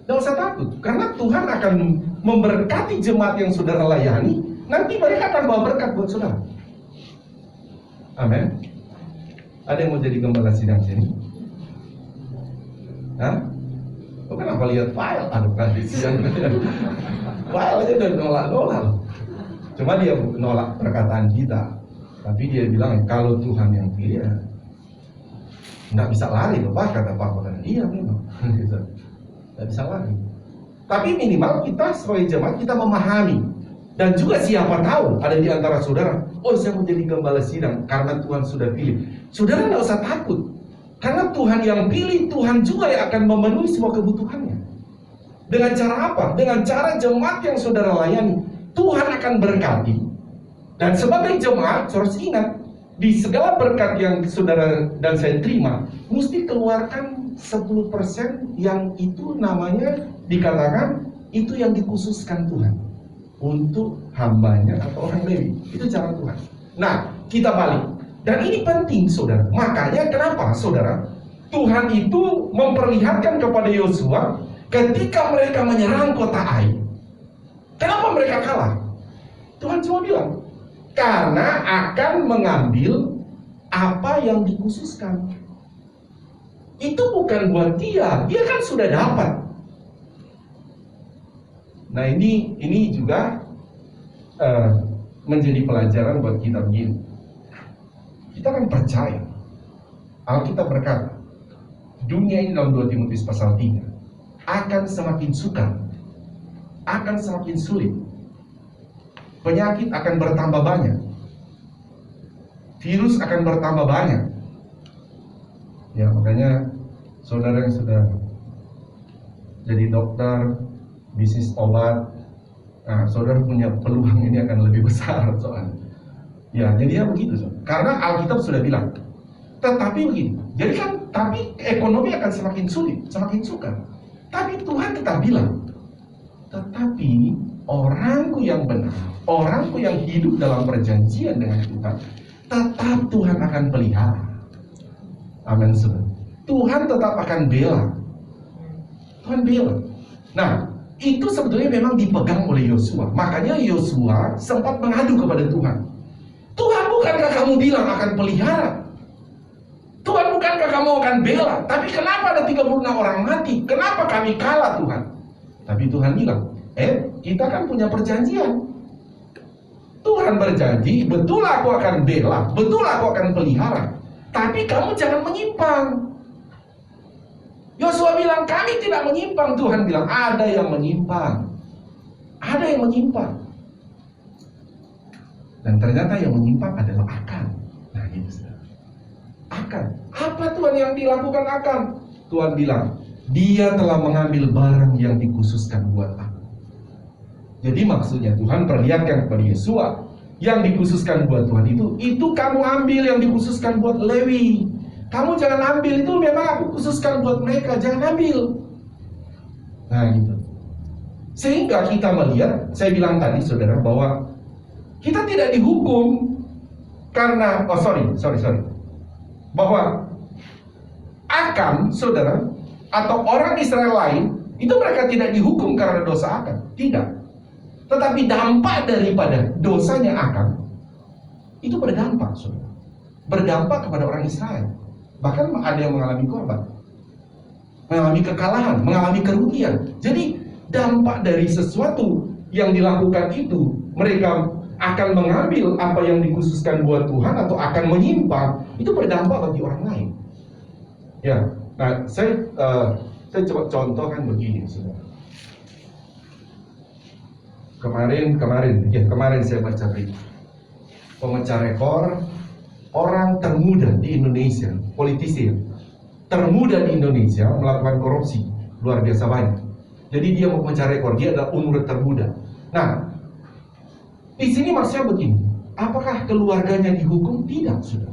Nggak usah takut, karena Tuhan akan memberkati jemaat yang saudara layani. Nanti mereka akan bawa berkat buat saudara. Amin. Ada yang mau jadi gembala sidang sini? Hah? Oh, kenapa lihat file? Aduh, kan di sidang. File aja udah nolak-nolak. Cuma dia nolak perkataan kita. Tapi dia bilang, kalau Tuhan yang pilih, ya nggak bisa lari loh, Pak, kata Pak. Iya memang. Nggak bisa lari. Tapi minimal kita sebagai jemaat kita memahami. Dan juga siapa tahu ada di antara saudara, saya mau jadi gembala sidang karena Tuhan sudah pilih. Saudara nggak usah takut, karena Tuhan yang pilih, Tuhan juga yang akan memenuhi semua kebutuhannya. Dengan cara apa? Dengan cara jemaat yang saudara layani, Tuhan akan berkati. Dan sebagai jemaat, saudara harus ingat, di segala berkat yang saudara dan saya terima, mesti keluarkan 10% yang itu namanya dikatakan itu yang dikhususkan Tuhan untuk hambanya atau orang Lewi. Itu cara Tuhan. Nah, kita balik. Dan ini penting, saudara. Makanya kenapa, saudara? Tuhan itu memperlihatkan kepada Yosua ketika mereka menyerang kota Ai. Kenapa mereka kalah? Tuhan cuma bilang, karena akan mengambil apa yang dikhususkan. Itu bukan buat dia kan sudah dapat. Nah, ini juga menjadi pelajaran buat kita begini. Kita kan percaya, Alkitab berkata, dunia ini dalam 2 Timotius pasal 3 akan semakin sukar, akan semakin sulit. Penyakit akan bertambah banyak, virus akan bertambah banyak. Ya, makanya saudara yang sudah jadi dokter, bisnis obat, saudara punya peluang ini akan lebih besar soalnya. Ya, jadi ya begitu, saudara. Karena Alkitab sudah bilang. Tetapi begini, jadi kan, tapi ekonomi akan semakin sulit, semakin sukar. Tapi Tuhan tetap bilang, tetapi orangku yang benar, orangku yang hidup dalam perjanjian dengan Tuhan, tetap Tuhan akan pelihara. Amin, saudara. Tuhan tetap akan bela. Tuhan bela. Nah, itu sebetulnya memang dipegang oleh Yosua. Makanya Yosua sempat mengadu kepada Tuhan. Tuhan, bukankah kamu bilang akan pelihara? Tuhan, bukankah kamu akan bela? Tapi kenapa ada 36 orang mati? Kenapa kami kalah, Tuhan? Tapi Tuhan bilang, kita kan punya perjanjian. Tuhan berjanji, betul aku akan bela, betul aku akan pelihara. Tapi kamu jangan menyimpang. Yosua bilang, kami tidak menyimpang. Tuhan bilang, ada yang menyimpang. Ada yang menyimpang. Dan ternyata yang menyimpang adalah Akan. Nah, itu sudah. Akan. Apa Tuhan yang dilakukan Akan? Tuhan bilang, dia telah mengambil barang yang dikhususkan buat aku. Jadi maksudnya Tuhan perlihatkan kepada Yosua, yang dikhususkan buat Tuhan itu kamu ambil yang dikhususkan buat Lewi. Kamu jangan ambil, itu memang aku khususkan buat mereka, jangan ambil. Nah, gitu. Sehingga kita melihat, saya bilang tadi saudara, bahwa kita tidak dihukum karena, bahwa Akan, saudara, atau orang Israel lain, itu mereka tidak dihukum karena dosa Akan. Tidak. Tetapi dampak daripada dosanya Akan, itu berdampak, saudara. Berdampak kepada orang Israel. Bahkan ada yang mengalami korban, mengalami kekalahan, mengalami kerugian. Jadi dampak dari sesuatu yang dilakukan itu, mereka akan mengambil apa yang dikhususkan buat Tuhan atau akan menyimpang, itu berdampak bagi orang lain. Ya, nah saya coba contohkan begini, saudara. Kemarin saya baca berita pemecah rekor orang termuda di Indonesia, politisi termuda di Indonesia melakukan korupsi luar biasa banyak. Jadi dia mau mencari rekor, dia adalah umur termuda. Nah, di sini maksudnya begini, apakah keluarganya dihukum? Tidak, sudah.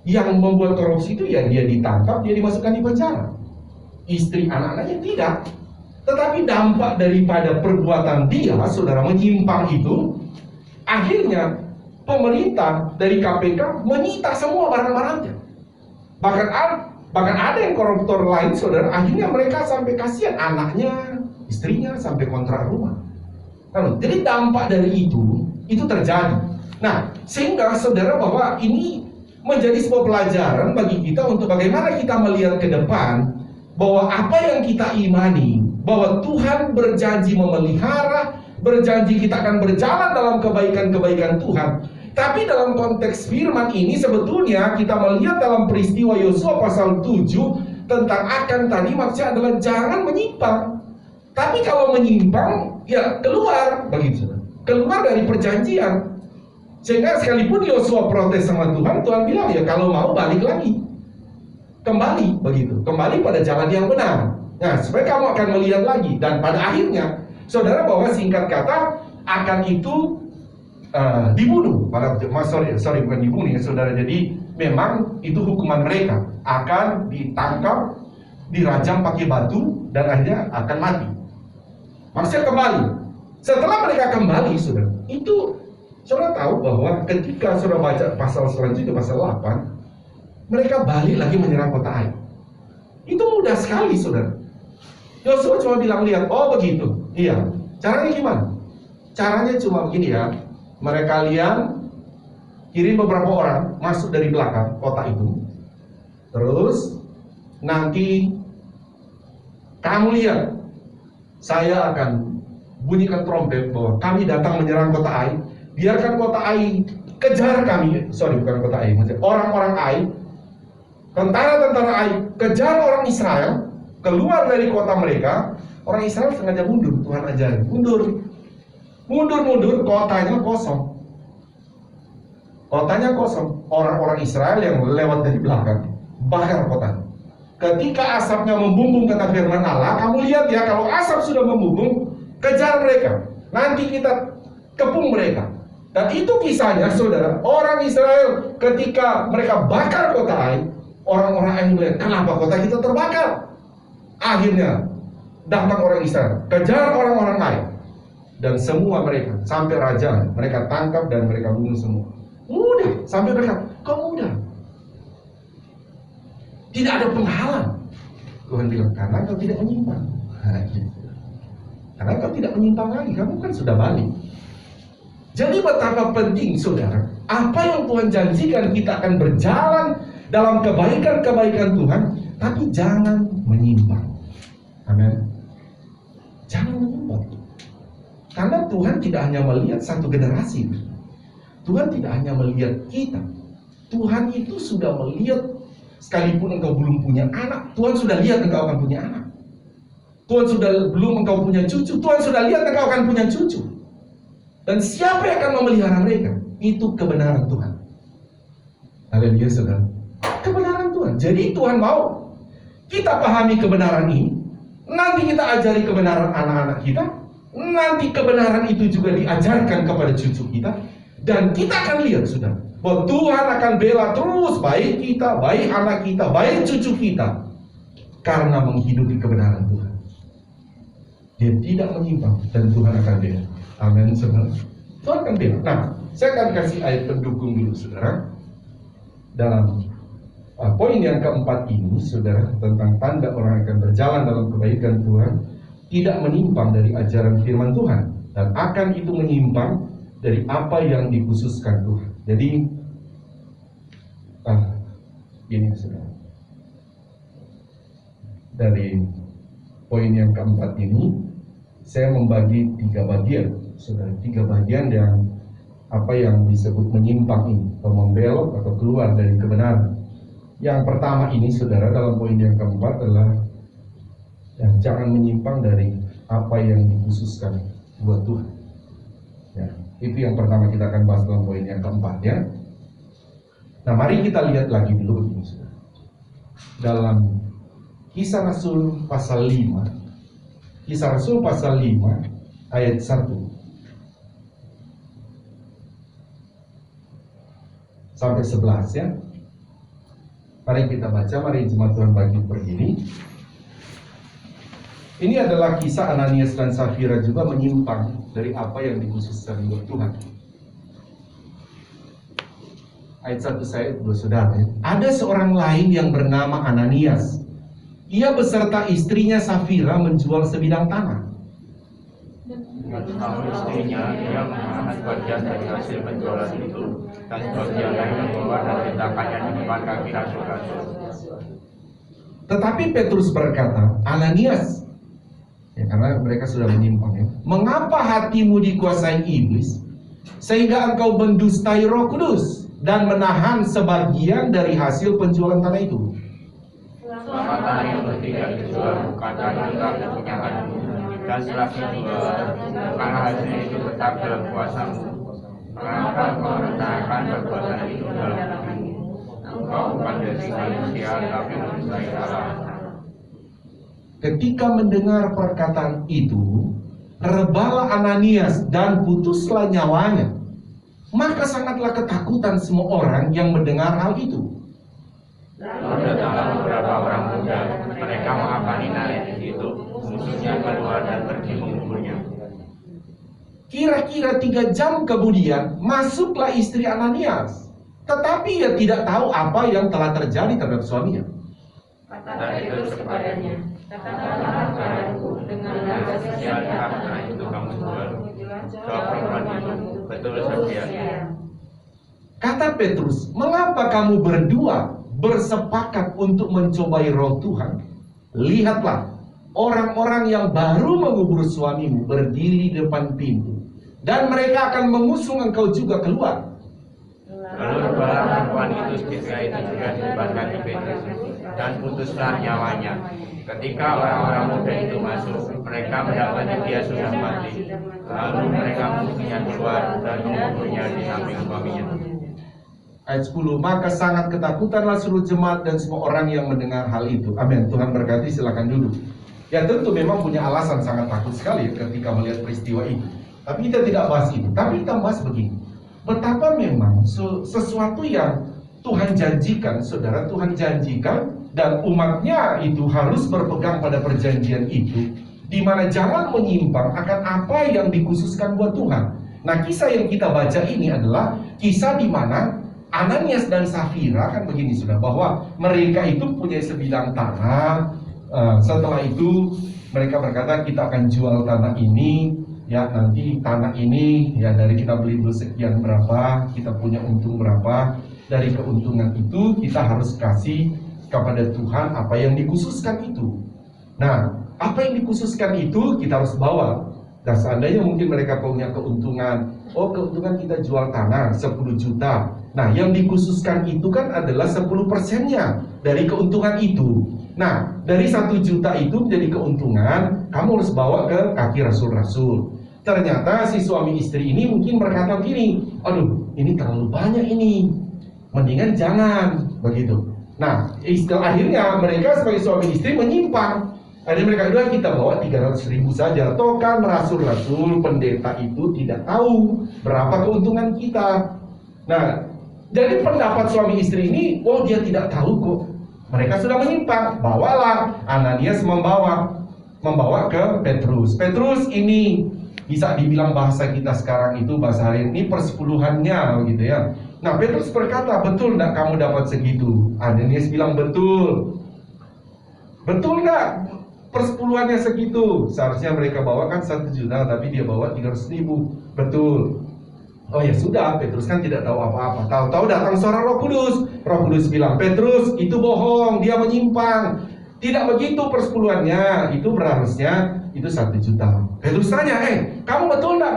Yang membuat korupsi itu ya dia ditangkap, dia dimasukkan di penjara. Istri anak-anaknya tidak. Tetapi dampak daripada perbuatan dia, saudara, menyimpang itu, akhirnya pemerintah dari KPK menyita semua barang-barangnya. Bahkan ada yang koruptor lain, saudara, akhirnya mereka sampai kasihan anaknya, istrinya sampai kontrak rumah. Jadi dampak dari itu terjadi. Nah, sehingga saudara bahwa ini menjadi sebuah pelajaran bagi kita untuk bagaimana kita melihat ke depan, bahwa apa yang kita imani, bahwa Tuhan berjanji memelihara, berjanji kita akan berjalan dalam kebaikan-kebaikan Tuhan. Tapi dalam konteks firman ini sebetulnya kita melihat dalam peristiwa Yosua pasal 7 tentang akan tadi maksudnya adalah jangan menyimpang. Tapi kalau menyimpang ya keluar begitu. Keluar dari perjanjian. Sehingga sekalipun Yosua protes sama Tuhan, Tuhan bilang ya kalau mau balik lagi. Kembali begitu. Kembali pada jalan yang benar. Nah, supaya kamu akan melihat lagi dan pada akhirnya saudara bahwa singkat kata akan itu dibunuh. Bukan dibunuh ya saudara. Jadi memang itu hukuman mereka, akan ditangkap, dirajam pakai batu dan akhirnya akan mati. Maksudnya kembali. Setelah mereka kembali, saudara, itu saudara tahu bahwa ketika saudara baca pasal selanjutnya, pasal 8, mereka balik lagi menyerang kota Ai. Itu mudah sekali, saudara. Yosua cuma bilang, lihat, oh begitu. Iya. Caranya gimana? Caranya cuma begini ya. Mereka lihat, kirim beberapa orang masuk dari belakang kota itu. Terus nanti kamu lihat, saya akan bunyikan trompet bahwa kami datang menyerang kota Ai. Biarkan kota Ai kejar kami. Bukan kota Ai, orang-orang Ai. Tentara-tentara Ai kejar orang Israel keluar dari kota mereka. Orang Israel sengaja mundur. Tuhan ajarin mundur, kotanya kosong. Kotanya kosong. Orang-orang Israel yang lewat dari belakang bakar kotanya. Ketika asapnya membumbung, kata firman Allah, kamu lihat ya, kalau asap sudah membumbung, kejar mereka. Nanti kita kepung mereka. Dan itu kisahnya, saudara. Orang Israel ketika mereka bakar kota Ai, orang-orang Ai melihat, kenapa kota kita terbakar? Akhirnya datang orang Israel, kejar orang-orang Ai. Dan semua mereka, sampai raja, mereka tangkap dan mereka bunuh semua. Mudah, sampai mereka, kok mudah? Tidak ada penghalang. Tuhan bilang, karena kau tidak menyimpang. Karena kau tidak menyimpang lagi, kamu kan sudah balik. Jadi betapa penting, saudara, apa yang Tuhan janjikan, kita akan berjalan dalam kebaikan-kebaikan Tuhan, tapi jangan menyimpang. Amin. Jangan menyimpang. Karena Tuhan tidak hanya melihat satu generasi. Tuhan tidak hanya melihat kita. Tuhan itu sudah melihat, sekalipun engkau belum punya anak, Tuhan sudah lihat engkau akan punya anak. Tuhan sudah belum engkau punya cucu, Tuhan sudah lihat engkau akan punya cucu. Dan siapa yang akan memelihara mereka? Itu kebenaran Tuhan. Haleluya, saudara. Kebenaran Tuhan. Jadi Tuhan mau kita pahami kebenaran ini. Nanti kita ajari kebenaran anak-anak kita. Nanti kebenaran itu juga diajarkan kepada cucu kita. Dan kita akan lihat, saudara, bahwa Tuhan akan bela terus baik kita, baik anak kita, baik cucu kita, karena menghidupi kebenaran Tuhan. Dia tidak menyimpang dan Tuhan akan bela. Amin, saudara. Tuhan akan bela. Nah, saya akan kasih ayat pendukung dulu, saudara. Dalam poin yang keempat ini, saudara, tentang tanda orang akan berjalan dalam kebaikan Tuhan, tidak menyimpang dari ajaran firman Tuhan, dan akan itu menyimpang dari apa yang dikhususkan Tuhan. Jadi, ini, saudara. dari poin yang keempat ini, saya membagi 3 bagian, saudara, 3 bagian yang apa yang disebut menyimpang ini, atau membelok atau keluar dari kebenaran. Yang pertama ini, saudara, dalam poin yang keempat adalah jangan menyimpang dari apa yang dikhususkan buat Tuhan. Ya, itu yang pertama kita akan bahas dalam poin yang keempat, ya. Nah, mari kita lihat lagi dulu begini, saudara. Dalam Kisah Rasul pasal 5, Kisah Rasul pasal 5 ayat 1 sampai 11, ya. Mari kita baca, mari jemaat Tuhan bagi begini. Ini adalah kisah Ananias dan Safira juga menyimpang dari apa yang dikhususkan buat Tuhan. Ayat 1 saya, saudara, ya. Ada seorang lain yang bernama Ananias. Ia beserta istrinya Safira menjual sebidang tanah. Lalu istrinya, ia mengamankan bagian dari hasil penjualan itu, dan sebagian lain membawa dan letakkannya di depan kaki rasul-rasul. Tetapi Petrus berkata, Ananias, ya, karena mereka sudah menyimpang, ya, mengapa hatimu dikuasai iblis sehingga engkau mendustai Roh Kudus dan menahan sebagian dari hasil penjualan tanah itu? Maka tanah yang tidak dijual bukan untuk kepunyaanmu, dan setelah dijual, karena hasilnya itu tetap dalam kuasamu. Maka engkau merencanakan perbuatan itu dalam hatimu. Engkau bukan dari manusia, tapi mendustai Allah. Ketika mendengar perkataan itu, rebalah Ananias dan putuslah nyawanya. Maka sangatlah ketakutan semua orang yang mendengar hal itu. Lalu datanglah beberapa orang muda, mereka mengapani naik di situ, musuhnya keluar dan pergi menguburnya. Kira-kira 3 jam kemudian masuklah istri Ananias, tetapi ia tidak tahu apa yang telah terjadi terhadap suaminya. Kata Petrus kepadanya, katakanlah padaku dengan nada Sekian harta itu kamu jual, jawab perempuan itu, betul saja. Kata Petrus, mengapa kamu berdua bersepakat untuk mencobai roh Tuhan? Lihatlah, orang-orang yang baru mengubur suamimu berdiri di depan pintu, dan mereka akan mengusung engkau juga keluar. Lalu rebalah perempuan itu ketika itu juga di depan kaki Petrus, dan putuslah nyawanya. Ketika orang-orang muda itu masuk, mereka mendapati dia sudah mati. Lalu mereka mengusungnya keluar dan menguburnya di samping suaminya. Ayat 10, maka sangat ketakutanlah seluruh jemaat dan semua orang yang mendengar hal itu. Amin. Tuhan berkati, silakan duduk. Ya, tentu memang punya alasan sangat takut sekali ketika melihat peristiwa itu. Tapi kita tidak bahas itu. Tapi kita bahas begini. Betapa memang sesuatu yang Tuhan janjikan, saudara, Tuhan janjikan, dan umatnya itu harus berpegang pada perjanjian itu, di mana jangan menyimpang akan apa yang dikhususkan buat Tuhan. Nah, kisah yang kita baca ini adalah kisah di mana Ananias dan Safira, kan begini sudah, bahwa mereka itu punya sebidang tanah. Setelah itu mereka berkata, kita akan jual tanah ini, ya, nanti tanah ini, ya, dari kita beli dulu sekian berapa, kita punya untung berapa, dari keuntungan itu kita harus kasih kepada Tuhan apa yang dikhususkan itu. Nah, apa yang dikhususkan itu kita harus bawa. Dan seandainya mungkin mereka punya keuntungan, oh, keuntungan kita jual tanah 10 juta. Nah, yang dikhususkan itu kan adalah 10%-nya dari keuntungan itu. Nah, dari 1 juta itu menjadi keuntungan, kamu harus bawa ke kaki rasul-rasul. Ternyata si suami istri ini mungkin berkata begini, aduh, ini terlalu banyak ini, mendingan jangan, begitu. Nah, akhirnya mereka sebagai suami istri menyimpang. Akhirnya mereka bilang, kita bawa 300.000 saja. Toh kan rasul-rasul, pendeta itu tidak tahu berapa keuntungan kita. Nah, jadi pendapat suami istri ini, oh, dia tidak tahu kok. Mereka sudah menyimpang. Bawalah, Ananias membawa ke Petrus. Petrus ini bisa dibilang bahasa kita sekarang itu, bahasa hari ini, persepuluhannya, gitu ya. Nah, Petrus berkata, betul enggak kamu dapat segitu? Ananias bilang, betul. Betul enggak persepuluhannya segitu? Seharusnya mereka bawa kan 1 juta, tapi dia bawa 300.000. Betul. Oh ya sudah, Petrus kan tidak tahu apa-apa. Tahu-tahu datang suara Roh Kudus. Roh Kudus bilang, Petrus itu bohong, dia menyimpang. Tidak begitu persepuluhannya, itu berharusnya itu 1 juta. Petrus tanya, kamu betul nggak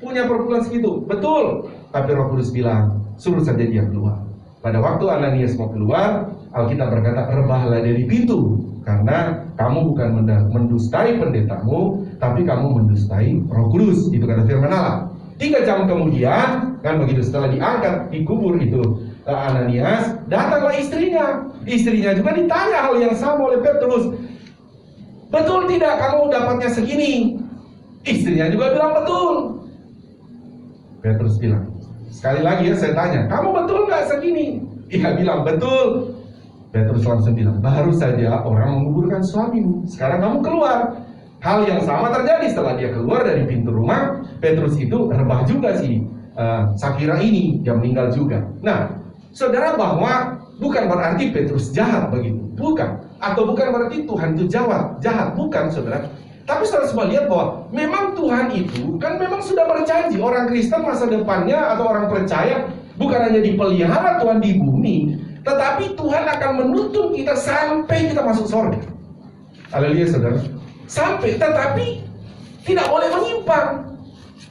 punya perpuluhan segitu? Betul. Tapi Roh Kudus bilang, suruh saja dia keluar. Pada waktu Ananias mau keluar, Alkitab berkata, rebahlah dari pintu, karena kamu bukan mendustai pendetamu, tapi kamu mendustai Roh Kudus. Itu kata firman Allah. 3 jam kemudian, kan begitu, setelah diangkat, dikubur itu Ananias, datanglah istrinya. Istrinya juga ditanya hal yang sama oleh Petrus. Betul tidak kamu dapatnya segini? Istrinya juga bilang betul. Petrus bilang, sekali lagi ya saya tanya, kamu betul nggak segini? Ia bilang betul. Petrus langsung bilang, baru saja orang menguburkan suamimu, sekarang kamu keluar. Hal yang sama terjadi setelah dia keluar dari pintu rumah. Petrus itu rebah juga si Safira ini, dia meninggal juga. Nah, saudara, bahwa bukan berarti Petrus jahat begitu, bukan. Atau bukan berarti Tuhan itu jahat, bukan saudara. Tapi saudara semua lihat bahwa memang Tuhan itu kan memang sudah berjanji orang Kristen masa depannya atau orang percaya bukan hanya dipelihara Tuhan di bumi, tetapi Tuhan akan menuntun kita sampai kita masuk surga. Haleluya saudara. Sampai, tetapi tidak boleh menyimpang.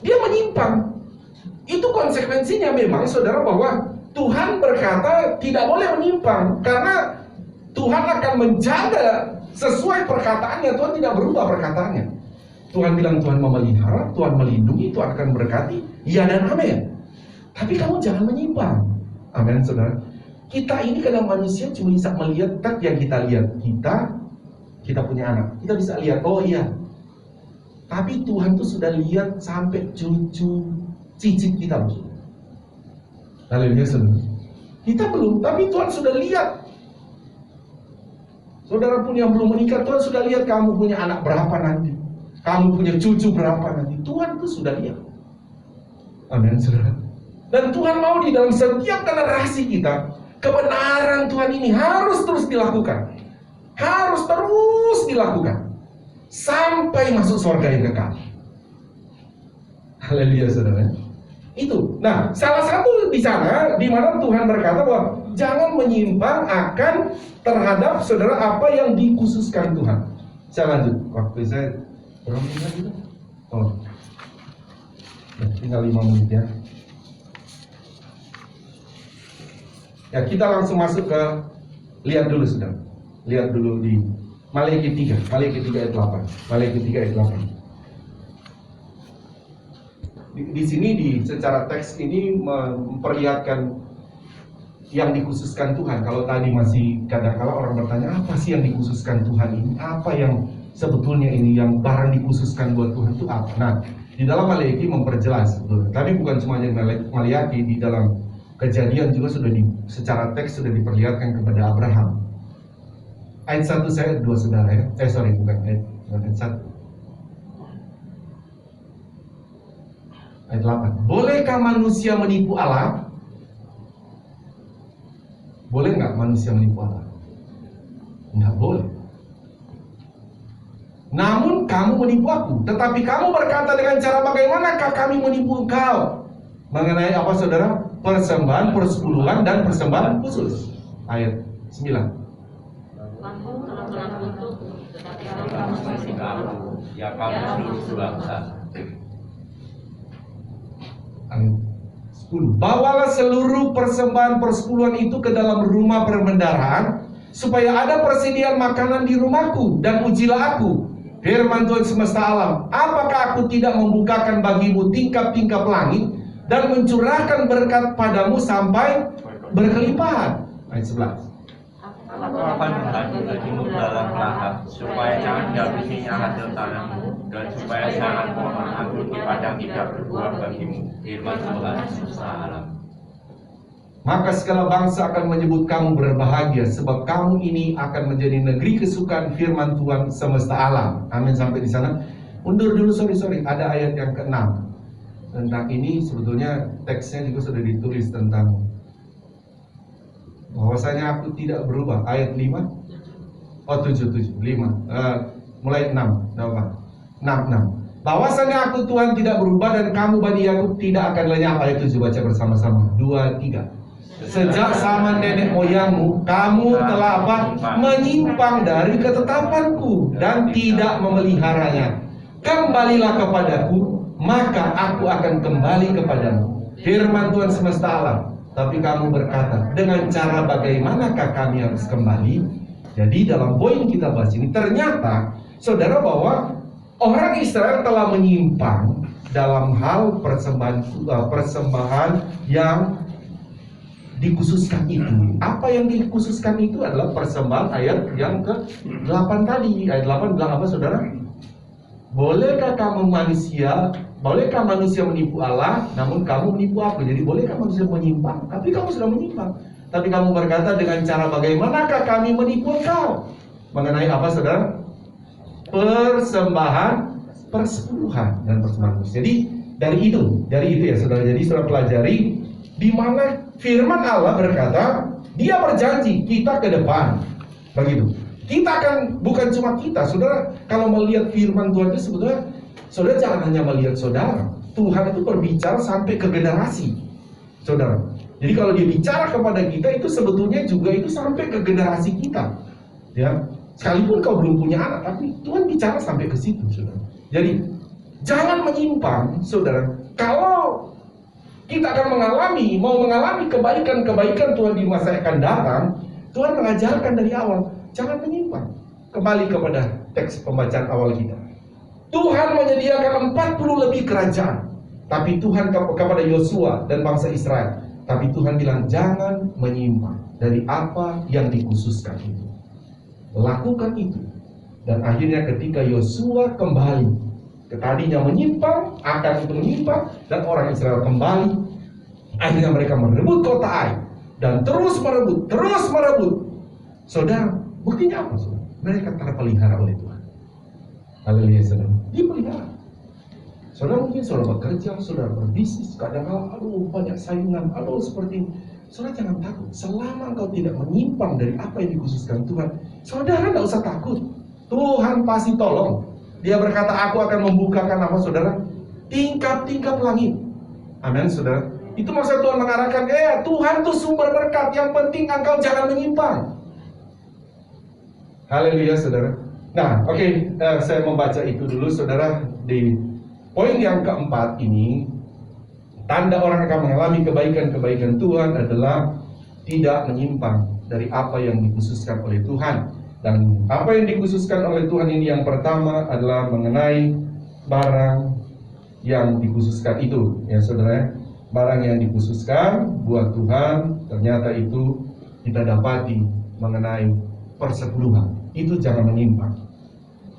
Dia menyimpang. Itu konsekuensinya memang saudara, bahwa Tuhan berkata tidak boleh menyimpang, karena Tuhan akan menjaga sesuai perkataannya. Tuhan tidak berubah perkataannya. Tuhan bilang Tuhan memelihara, Tuhan melindungi, Tuhan akan berkati, ya dan amin. Tapi kamu jangan menyimpang. Amin saudara. Kita ini kadang manusia cuma bisa melihat yang kita lihat. Kita punya anak, kita bisa lihat, oh iya. Tapi Tuhan tuh sudah lihat sampai cucu cicit kita. Haleluya saudara. Kita belum, tapi Tuhan sudah lihat. Saudara pun yang belum menikah, Tuhan sudah lihat kamu punya anak berapa nanti, kamu punya cucu berapa nanti. Tuhan tuh sudah lihat. Amin saudara. Dan Tuhan mau di dalam setiap generasi kita, kebenaran Tuhan ini harus terus dilakukan. Harus terus dilakukan sampai masuk surga yang kekal. Haleluya saudara. Itu. Nah, salah satu di sana di mana Tuhan berkata bahwa jangan menyimpang akan terhadap saudara apa yang dikhususkan Tuhan. Saya lanjut. Waktu saya berapa menit gitu? Oh. Ya, tinggal 5 menit ya. Ya, kita langsung masuk ke lihat dulu saudara. Lihat dulu di Maleakhi 3 ayat 8. Maleakhi 3 ayat 8. Di sini secara teks ini memperlihatkan yang dikhususkan Tuhan. Kalau tadi masih kadang-kala orang bertanya, apa sih yang dikhususkan Tuhan ini? Apa yang sebetulnya ini yang barang dikhususkan buat Tuhan itu apa? Nah, di dalam Maleakhi memperjelas, betul. Tapi bukan cuma yang Maleakhi, di dalam Kejadian juga sudah secara teks sudah diperlihatkan kepada Abraham. Ayat 1 saya 2 saudara ya. Bukan ayat 1. Ayat 8. Bolehkah manusia menipu Allah? Boleh nggak manusia menipu Allah? Nggak boleh. Namun kamu menipu aku. Tetapi kamu berkata dengan cara bagaimanakah kami menipu engkau? Mengenai apa saudara? Persembahan, persepuluhan, dan persembahan khusus. Ayat 9. Kamu telah mengutuk, tetapi kamu masih kamu, ya kamu seluruh bangsa. Ayat 10. Bawalah seluruh persembahan persepuluhan itu ke dalam rumah perbendaharaan, supaya ada persediaan makanan di rumahku, dan ujilah aku, firman Tuhan semesta alam, apakah aku tidak membukakan bagimu tingkap-tingkap langit dan mencurahkan berkat padamu sampai berkelimpahan. Ayat 11. Aku akan mengganti bagimu dalam lahap, supaya jangan dihabisinya hasil tanahmu, dan supaya jangan pohon anggur di padang tidak berbuah bagimu, firman Tuhan semesta alam. Maka segala bangsa akan menyebut kamu berbahagia, sebab kamu ini akan menjadi negeri kesukaan, firman Tuhan semesta alam. Amin. Sampai di sana. Undur dulu, sorry. Ada ayat yang ke-6. Tentang ini sebetulnya teksnya juga sudah ditulis tentang bahwasanya aku tidak berubah. Ayat 5. Oh 7, 5. Mulai 6. 6. Bahwasanya aku Tuhan tidak berubah dan kamu Bani Yakub tidak akan lenyap. Ayat 7 baca bersama-sama. 2, 3. Sejak zaman nenek moyangmu, kamu telah apa? Menyimpang dari ketetapanku dan tidak memeliharanya. Kembalilah kepadaku, maka aku akan kembali kepadamu. Firman Tuhan semesta alam. Tapi kamu berkata, dengan cara bagaimanakah kami harus kembali? Jadi dalam poin kita bahas ini, ternyata saudara bahwa orang Israel telah menyimpang dalam hal persembahan yang dikhususkan itu. Apa yang dikhususkan itu adalah persembahan ayat yang ke-8 tadi. Ayat 8 bilang apa saudara? Bolehkah manusia menipu Allah, namun kamu menipu aku. Jadi bolehkah manusia menyimpang? Tapi kamu sudah menyimpang. Tapi kamu berkata, dengan cara bagaimanakah kami menipu engkau? Mengenai apa saudara? Persembahan persepuluhan dan persembahan khusus. Jadi dari itu ya saudara. Jadi saudara pelajari di mana firman Allah berkata, Dia berjanji kita ke depan. Begitu. Kita akan, bukan cuma kita, saudara. Kalau melihat firman Tuhan itu sebetulnya, saudara jangan hanya melihat saudara. Tuhan itu berbicara sampai ke generasi, saudara. Jadi kalau Dia bicara kepada kita, itu sebetulnya juga itu sampai ke generasi kita. Ya, sekalipun kau belum punya anak, tapi Tuhan bicara sampai ke situ, saudara. Jadi jangan menyimpang, saudara. Kalau kita akan mau mengalami kebaikan-kebaikan Tuhan di masa yang akan datang, Tuhan mengajarkan dari awal, jangan menyimpang. Kembali kepada teks pembacaan awal kita. Tuhan menyediakan 40 lebih kerajaan. Tapi Tuhan kepada Yosua dan bangsa Israel. Tapi Tuhan bilang, jangan menyimpang dari apa yang dikhususkan itu. Lakukan itu. Dan akhirnya ketika Yosua kembali, tadinya menyimpang, akan itu menyimpang, dan orang Israel kembali. Akhirnya mereka merebut kota Ai, dan terus merebut. Saudara, buktinya apa saudara? Mereka terpelihara oleh Tuhan. Haleluya saudara, dipelihara. Saudara mungkin saudara bekerja, saudara berbisnis, kadang-kadang banyak saingan, seperti ini. Saudara jangan takut, selama engkau tidak menyimpang dari apa yang dikhususkan Tuhan, saudara tidak usah takut. Tuhan pasti tolong. Dia berkata, aku akan membukakan apa saudara? Tingkap-tingkap langit. Amin saudara. Itu maksud Tuhan mengarahkan, Tuhan itu sumber berkat. Yang penting engkau jangan menyimpang. Haleluya saudara. Nah oke, saya membaca itu dulu saudara. Di poin yang keempat ini, tanda orang akan mengalami kebaikan-kebaikan Tuhan adalah tidak menyimpang dari apa yang dikhususkan oleh Tuhan. Dan apa yang dikhususkan oleh Tuhan ini yang pertama adalah mengenai barang yang dikhususkan itu, ya saudara. Barang yang dikhususkan buat Tuhan, ternyata itu kita dapati mengenai persepuluhan. Itu jangan menyimpang.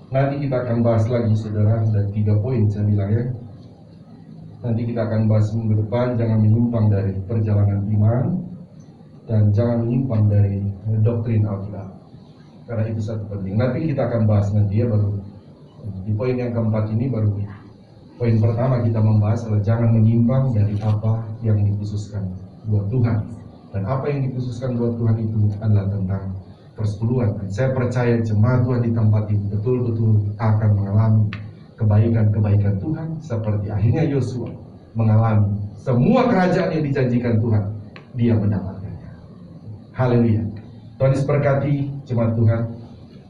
Nanti kita akan bahas lagi saudara, ada 3 poin saya bilang ya. Nanti kita akan bahas minggu depan, jangan menyimpang dari perjalanan iman, dan jangan menyimpang dari doktrin Alkitab. Karena itu satu penting. Nanti kita akan bahas nanti ya, baru di poin yang keempat ini baru poin pertama kita membahas adalah jangan menyimpang dari apa yang dikhususkan buat Tuhan. Dan apa yang dikhususkan buat Tuhan itu adalah tentang persepuluhan. Saya percaya jemaat Tuhan di tempat ini betul-betul akan mengalami kebaikan-kebaikan Tuhan seperti akhirnya Yosua mengalami semua kerajaan yang dijanjikan Tuhan, dia mendapatkannya. Haleluya. Tuhan Yesus berkati jemaat Tuhan.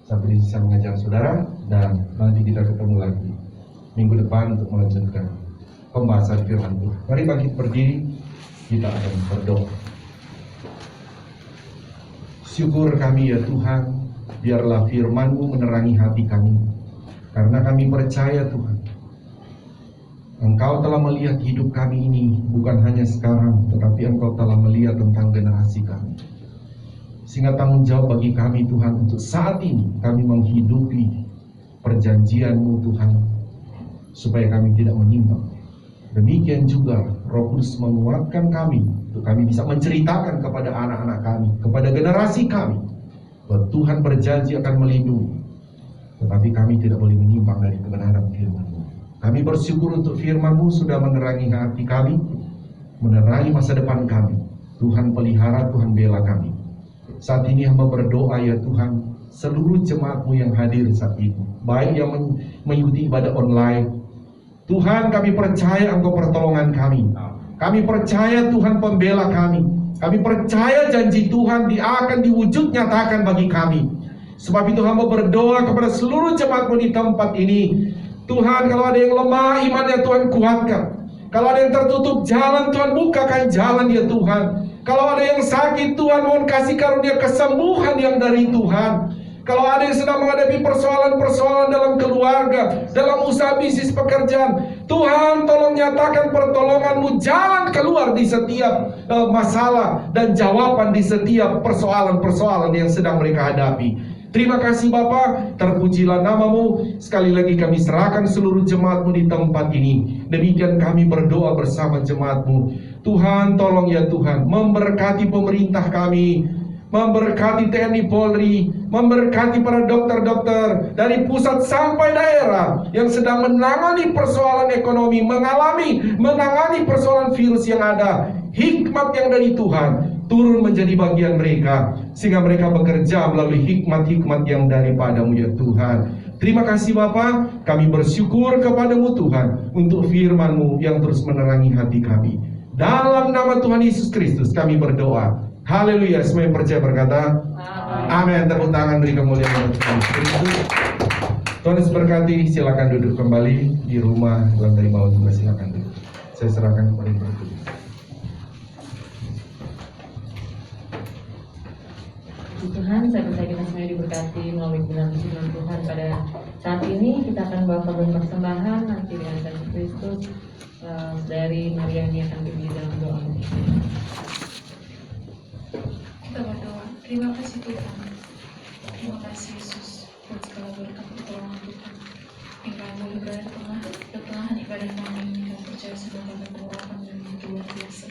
Sampai di sini saya mengajar saudara, dan nanti kita ketemu lagi minggu depan untuk melanjutkan pembahasan firman Tuhan. Mari bangkit berdiri, kita akan berdoa. Syukur kami ya Tuhan, biarlah firman-Mu menerangi hati kami, karena kami percaya Tuhan, Engkau telah melihat hidup kami ini bukan hanya sekarang, tetapi Engkau telah melihat tentang generasi kami. Sehingga tanggung jawab bagi kami Tuhan untuk saat ini kami menghidupi perjanjian-Mu Tuhan, supaya kami tidak menyimpang. Demikian juga Roh Kudus menguatkan kami untuk kami bisa menceritakan kepada anak-anak kami, kepada generasi kami, bahwa Tuhan berjanji akan melindungi, tetapi kami tidak boleh menyimpang dari kebenaran firman-Mu. Kami bersyukur untuk firman-Mu sudah menerangi hati kami, menerangi masa depan kami. Tuhan pelihara, Tuhan bela kami. Saat ini hamba berdoa ya Tuhan, seluruh jemaat-Mu yang hadir saat ini, baik yang mengikuti ibadah online, Tuhan kami percaya Engkau pertolongan kami. Kami percaya Tuhan pembela kami. Kami percaya janji Tuhan akan diwujud nyatakan bagi kami. Sebab itu hamba berdoa kepada seluruh jemaat-Mu di tempat ini. Tuhan, kalau ada yang lemah imannya, Tuhan kuatkan. Kalau ada yang tertutup jalan, Tuhan bukakan jalan ya Tuhan. Kalau ada yang sakit, Tuhan mohon kasih karunia kesembuhan yang dari Tuhan. Kalau ada yang sedang menghadapi persoalan-persoalan dalam keluarga, dalam usaha bisnis pekerjaan, Tuhan tolong nyatakan pertolongan-Mu, jalan keluar di setiap masalah dan jawaban di setiap persoalan-persoalan yang sedang mereka hadapi. Terima kasih Bapa, terpujilah nama-Mu. Sekali lagi kami serahkan seluruh jemaat-Mu di tempat ini. Demikian kami berdoa bersama jemaat-Mu. Tuhan tolong ya Tuhan, memberkati pemerintah kami, memberkati TNI Polri, memberkati para dokter-dokter dari pusat sampai daerah yang sedang menangani persoalan ekonomi, menangani persoalan virus yang ada. Hikmat yang dari Tuhan turun menjadi bagian mereka, sehingga mereka bekerja melalui hikmat-hikmat yang daripada-Mu ya Tuhan. Terima kasih Bapa, kami bersyukur kepada-Mu Tuhan untuk firman-Mu yang terus menerangi hati kami. Dalam nama Tuhan Yesus Kristus kami berdoa. Haleluya, semua yang percaya berkata amin. Tepuk tangan beri kemuliaan untuk Tuhan Kristus. Tuhan Yesus berkati. Silakan duduk kembali di rumah lantai bawah juga, silakan duduk. Saya serahkan kepada Ibu. Tuhan, saya percaya kita semuanya diberkati melalui firman Tuhan pada saat ini. Kita akan bawa korban persembahan nanti di hadapan Kristus. Dari Mariani akan dipimpin dalam doa. Kita berdoa. Terima kasih Tuhan. Terima kasih Yesus buat segala berkat pertolongan Tuhan yang kami berada di pertengahan ibadah kami ini. Kami percaya semoga kami mengurapan dan begitu luar biasa.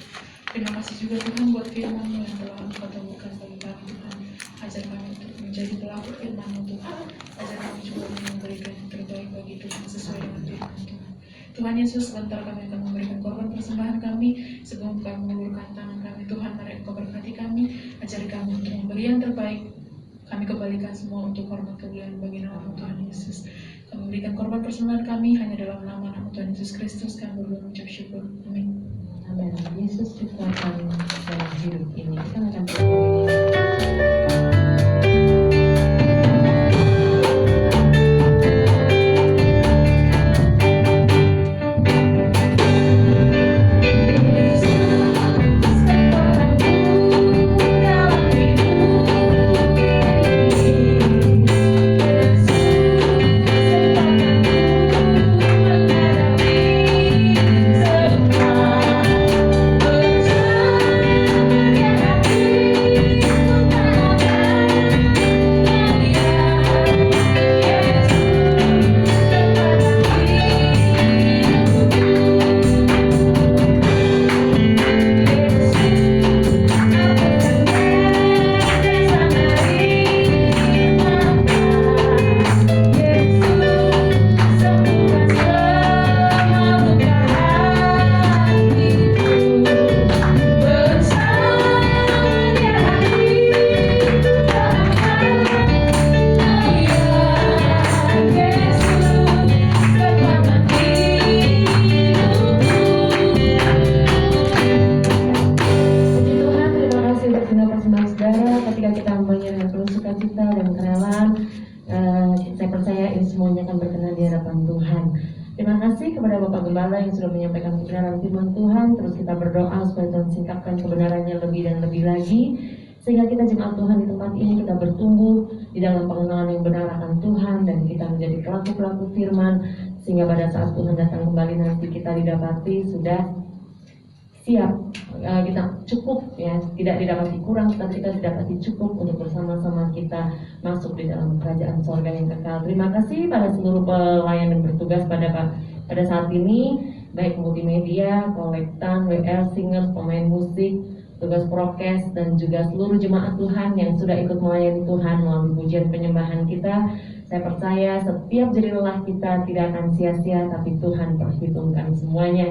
Terima kasih juga Tuhan buat firman-Mu yang telah Engkau temukan bagi kami Tuhan. Ajar kami untuk menjadi pelaku firman-Mu Tuhan. Ajar kami juga memberikan yang terbaik bagi Tuhan sesuai dengan firman Tuhan. Tuhan Yesus, sebentar kami akan memberikan korban persembahan kami. Sebelum kami mengulurkan tangan kami, Tuhan mari Engkau berkati kami. Ajari kami untuk memberi yang terbaik. Kami kembalikan semua untuk hormat kemuliaan bagi nama Tuhan Yesus. Kami memberikan korban persembahan kami hanya dalam nama Tuhan Yesus Kristus. Kami berdoa mengucap syukur. Amin. Amin. Yesus ciptakan dalam hidup ini. Kita akan yang sudah menyampaikan kebenaran firman Tuhan. Terus kita berdoa supaya Tuhan singkapkan kebenarannya lebih dan lebih lagi, sehingga kita jemaat Tuhan di tempat ini kita bertumbuh di dalam pengenalan yang benar akan Tuhan, dan kita menjadi pelaku-pelaku firman, sehingga pada saat Tuhan datang kembali nanti kita didapati sudah siap, kita cukup ya, tidak didapati kurang, tapi kita didapati cukup untuk bersama-sama kita masuk di dalam kerajaan sorga yang kekal. Terima kasih pada seluruh pelayan yang bertugas pada saat ini, baik multimedia, kolektan, WL, singers, pemain musik, tugas prokes, dan juga seluruh jemaat Tuhan yang sudah ikut melayani Tuhan melalui pujian penyembahan kita. Saya percaya setiap jerih lelah kita tidak akan sia-sia, tapi Tuhan perhitungkan semuanya.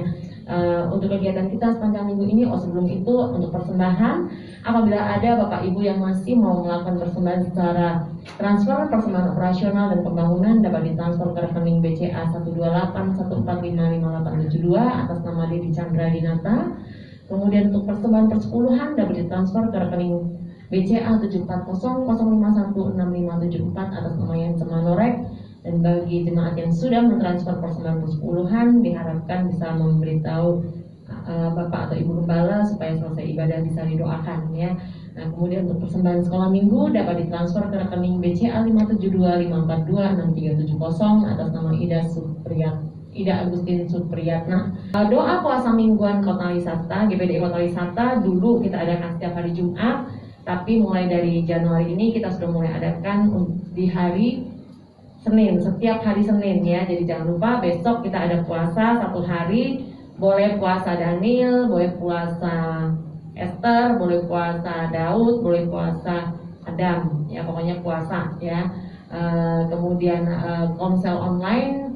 Untuk kegiatan kita sepanjang minggu ini, sebelum itu untuk persembahan, apabila ada Bapak Ibu yang masih mau melakukan persembahan secara transfer, persembahan operasional dan pembangunan dapat ditransfer ke rekening BCA 12814555872 atas nama Dedi Chandra Dinata. Kemudian untuk persembahan persepuluhan dapat ditransfer ke rekening BCA 74005165574 atas nama Yansen Manorek. Dan bagi jemaat yang sudah mentransfer persembahan persepuluhan diharapkan bisa memberitahu Bapak atau Ibu Gembala supaya selesai ibadah bisa didoakan ya. Nah, kemudian untuk persembahan sekolah minggu dapat ditransfer ke rekening BCA 572542637 atas nama Ida Agustin Supriyatna. Doa puasa mingguan Kota Wisata, GPDI Kota Wisata dulu kita adakan setiap hari Jumat, tapi mulai dari Januari ini kita sudah mulai adakan di hari Senin, setiap hari Senin ya. Jadi jangan lupa besok kita ada puasa satu hari. Boleh puasa Daniel, boleh puasa Esther, boleh puasa Daud, boleh puasa Adam. Ya pokoknya puasa ya. Kemudian konsel online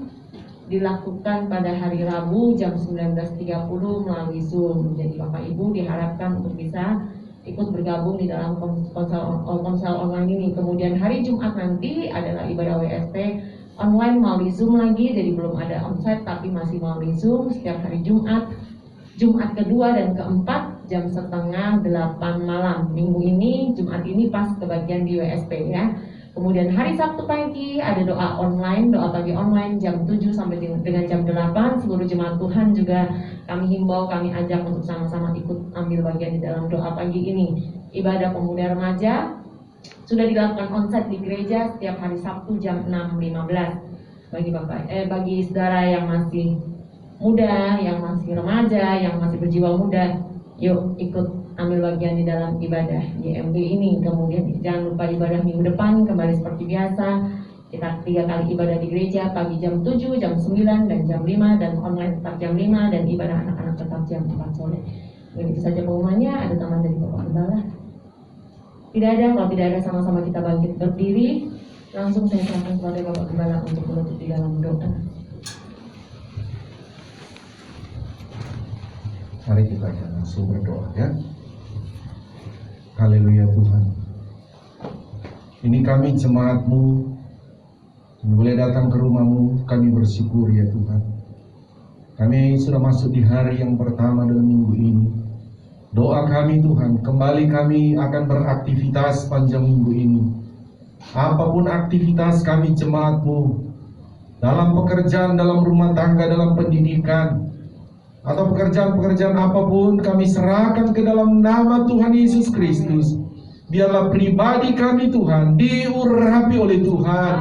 dilakukan pada hari Rabu jam 19.30 melalui Zoom. Jadi Bapak Ibu diharapkan untuk bisa ikut bergabung di dalam konsel online ini. Kemudian hari Jumat nanti adalah ibadah WST online melalui Zoom lagi, jadi belum ada onsite tapi masih melalui Zoom setiap hari Jumat kedua dan keempat jam 7:30 malam. Minggu ini, Jumat ini pas kebagian di WSP ya. Kemudian hari Sabtu pagi ada doa online, doa pagi online jam 7 sampai dengan jam 8. Seluruh jemaat Tuhan juga kami himbau, kami ajak untuk sama-sama ikut ambil bagian di dalam doa pagi ini. Ibadah pemuda remaja sudah dilakukan onsite di gereja setiap hari Sabtu jam 6.15. Bagi saudara yang masih muda, yang masih remaja, yang masih berjiwa muda, yuk ikut ambil bagian di dalam ibadah YMB ini. Kemudian jangan lupa ibadah minggu depan kembali seperti biasa. Kita 3 kali ibadah di gereja, pagi jam 7, jam 9, dan jam 5, dan online tetap jam 5, dan ibadah anak-anak tetap jam 4 sore. Begitu saja pengumumannya. Ada tambahan dari Bapak Gembala? Tidak ada. Kalau tidak ada, sama-sama kita bangkit berdiri. Langsung saya serahkan kepada Bapak Gembala untuk menutup di dalam doa. Mari kita akan langsung berdoa ya. Haleluya Tuhan. Ini kami jemaat-Mu, kami boleh datang ke rumah-Mu, kami bersyukur ya Tuhan. Kami sudah masuk di hari yang pertama dalam minggu ini. Doa kami Tuhan, kembali kami akan beraktivitas panjang minggu ini. Apapun aktivitas kami jemaat-Mu, dalam pekerjaan, dalam rumah tangga, dalam pendidikan, atau pekerjaan-pekerjaan apapun, kami serahkan ke dalam nama Tuhan Yesus Kristus. Biarlah pribadi kami Tuhan diurapi oleh Tuhan,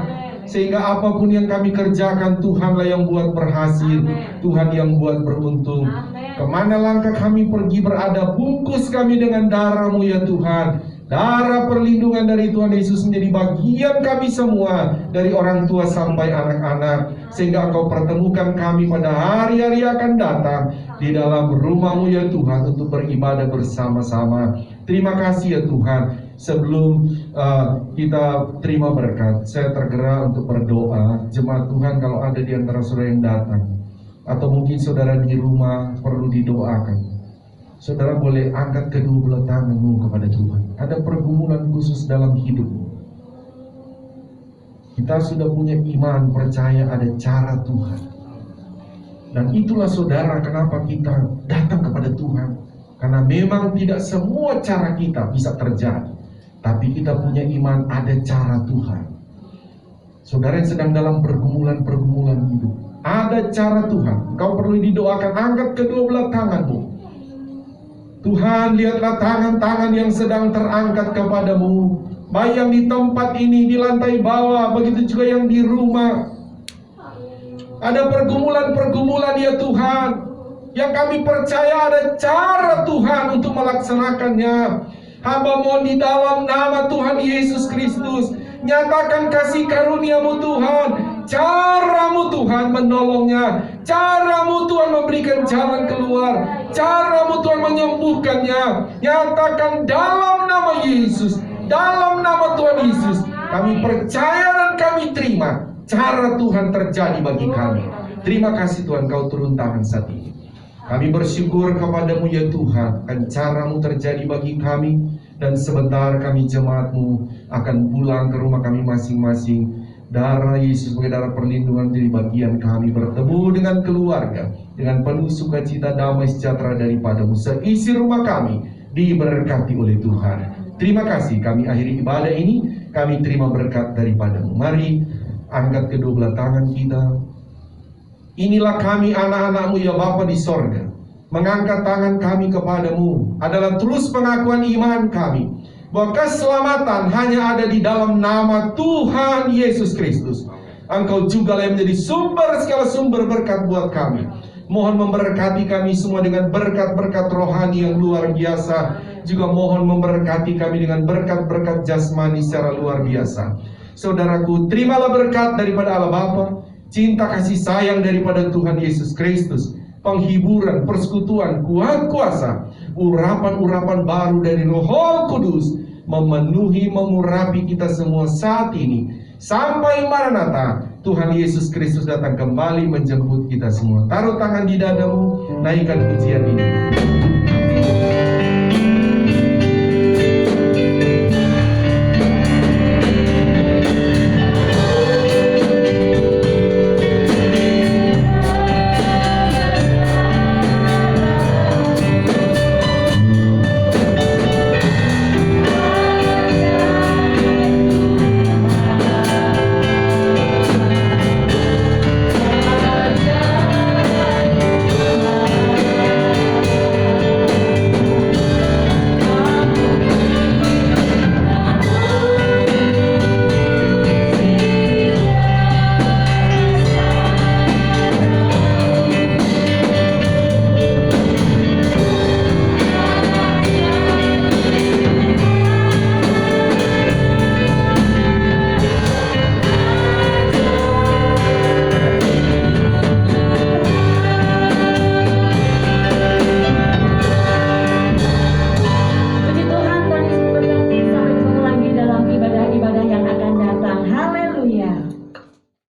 sehingga apapun yang kami kerjakan, Tuhanlah yang buat berhasil, Tuhan yang buat beruntung. Kemana langkah kami pergi berada, bungkus kami dengan darah-Mu ya Tuhan. Darah perlindungan dari Tuhan Yesus menjadi bagian kami semua, dari orang tua sampai anak-anak, sehingga Engkau pertemukan kami pada hari-hari akan datang di dalam rumah-Mu ya Tuhan, untuk beribadah bersama-sama. Terima kasih ya Tuhan. Sebelum kita terima berkat, saya tergerak untuk berdoa. Jemaat Tuhan, kalau ada di antara saudara yang datang, atau mungkin saudara di rumah perlu didoakan, saudara boleh angkat kedua belah tanganmu kepada Tuhan. Ada pergumulan khusus dalam hidupmu. Kita sudah punya iman, percaya ada cara Tuhan. Dan itulah saudara kenapa kita datang kepada Tuhan. Karena memang tidak semua cara kita bisa terjadi, tapi kita punya iman ada cara Tuhan. Saudara yang sedang dalam pergumulan-pergumulan hidup, ada cara Tuhan. Kau perlu didoakan, angkat kedua belah tanganmu. Tuhan, lihatlah tangan-tangan yang sedang terangkat kepadamu, baik yang di tempat ini, di lantai bawah, begitu juga yang di rumah. Ada pergumulan-pergumulan ya Tuhan, yang kami percaya ada cara Tuhan untuk melaksanakannya. Hamba mohon di dalam nama Tuhan Yesus Kristus, nyatakan kasih karunia-Mu Tuhan, cara-Mu Tuhan menolongnya, cara-Mu Tuhan memberikan jalan keluar, cara-Mu Tuhan menyembuhkannya. Nyatakan dalam nama Yesus, dalam nama Tuhan Yesus, kami percaya dan kami terima cara Tuhan terjadi bagi kami. Terima kasih Tuhan, Kau turun tangan saat ini. Kami bersyukur kepadamu ya Tuhan, akan cara-Mu terjadi bagi kami. Dan sebentar kami jemaat-Mu akan pulang ke rumah kami masing-masing. Darah Yesus sebagai darah perlindungan jadi bagian kami, bertemu dengan keluarga, dengan penuh sukacita, damai sejahtera daripadamu. Seisi rumah kami diberkati oleh Tuhan. Terima kasih, kami akhiri ibadah ini, kami terima berkat daripadamu. Mari angkat kedua belah tangan kita. Inilah kami anak-anakmu ya Bapa di sorga. Mengangkat tangan kami kepadamu adalah terus pengakuan iman kami bahwa keselamatan hanya ada di dalam nama Tuhan Yesus Kristus. Engkau juga yang menjadi sumber segala sumber berkat buat kami. Mohon memberkati kami semua dengan berkat-berkat rohani yang luar biasa. Juga mohon memberkati kami dengan berkat-berkat jasmani secara luar biasa. Saudaraku, terimalah berkat daripada Allah Bapa, cinta kasih sayang daripada Tuhan Yesus Kristus, penghiburan, persekutuan, kuat kuasa, urapan-urapan baru dari Roh Kudus memenuhi, mengurapi kita semua saat ini sampai Maranatha. Tuhan Yesus Kristus datang kembali menjemput kita semua. Taruh tangan di dadamu, naikkan pujian ini.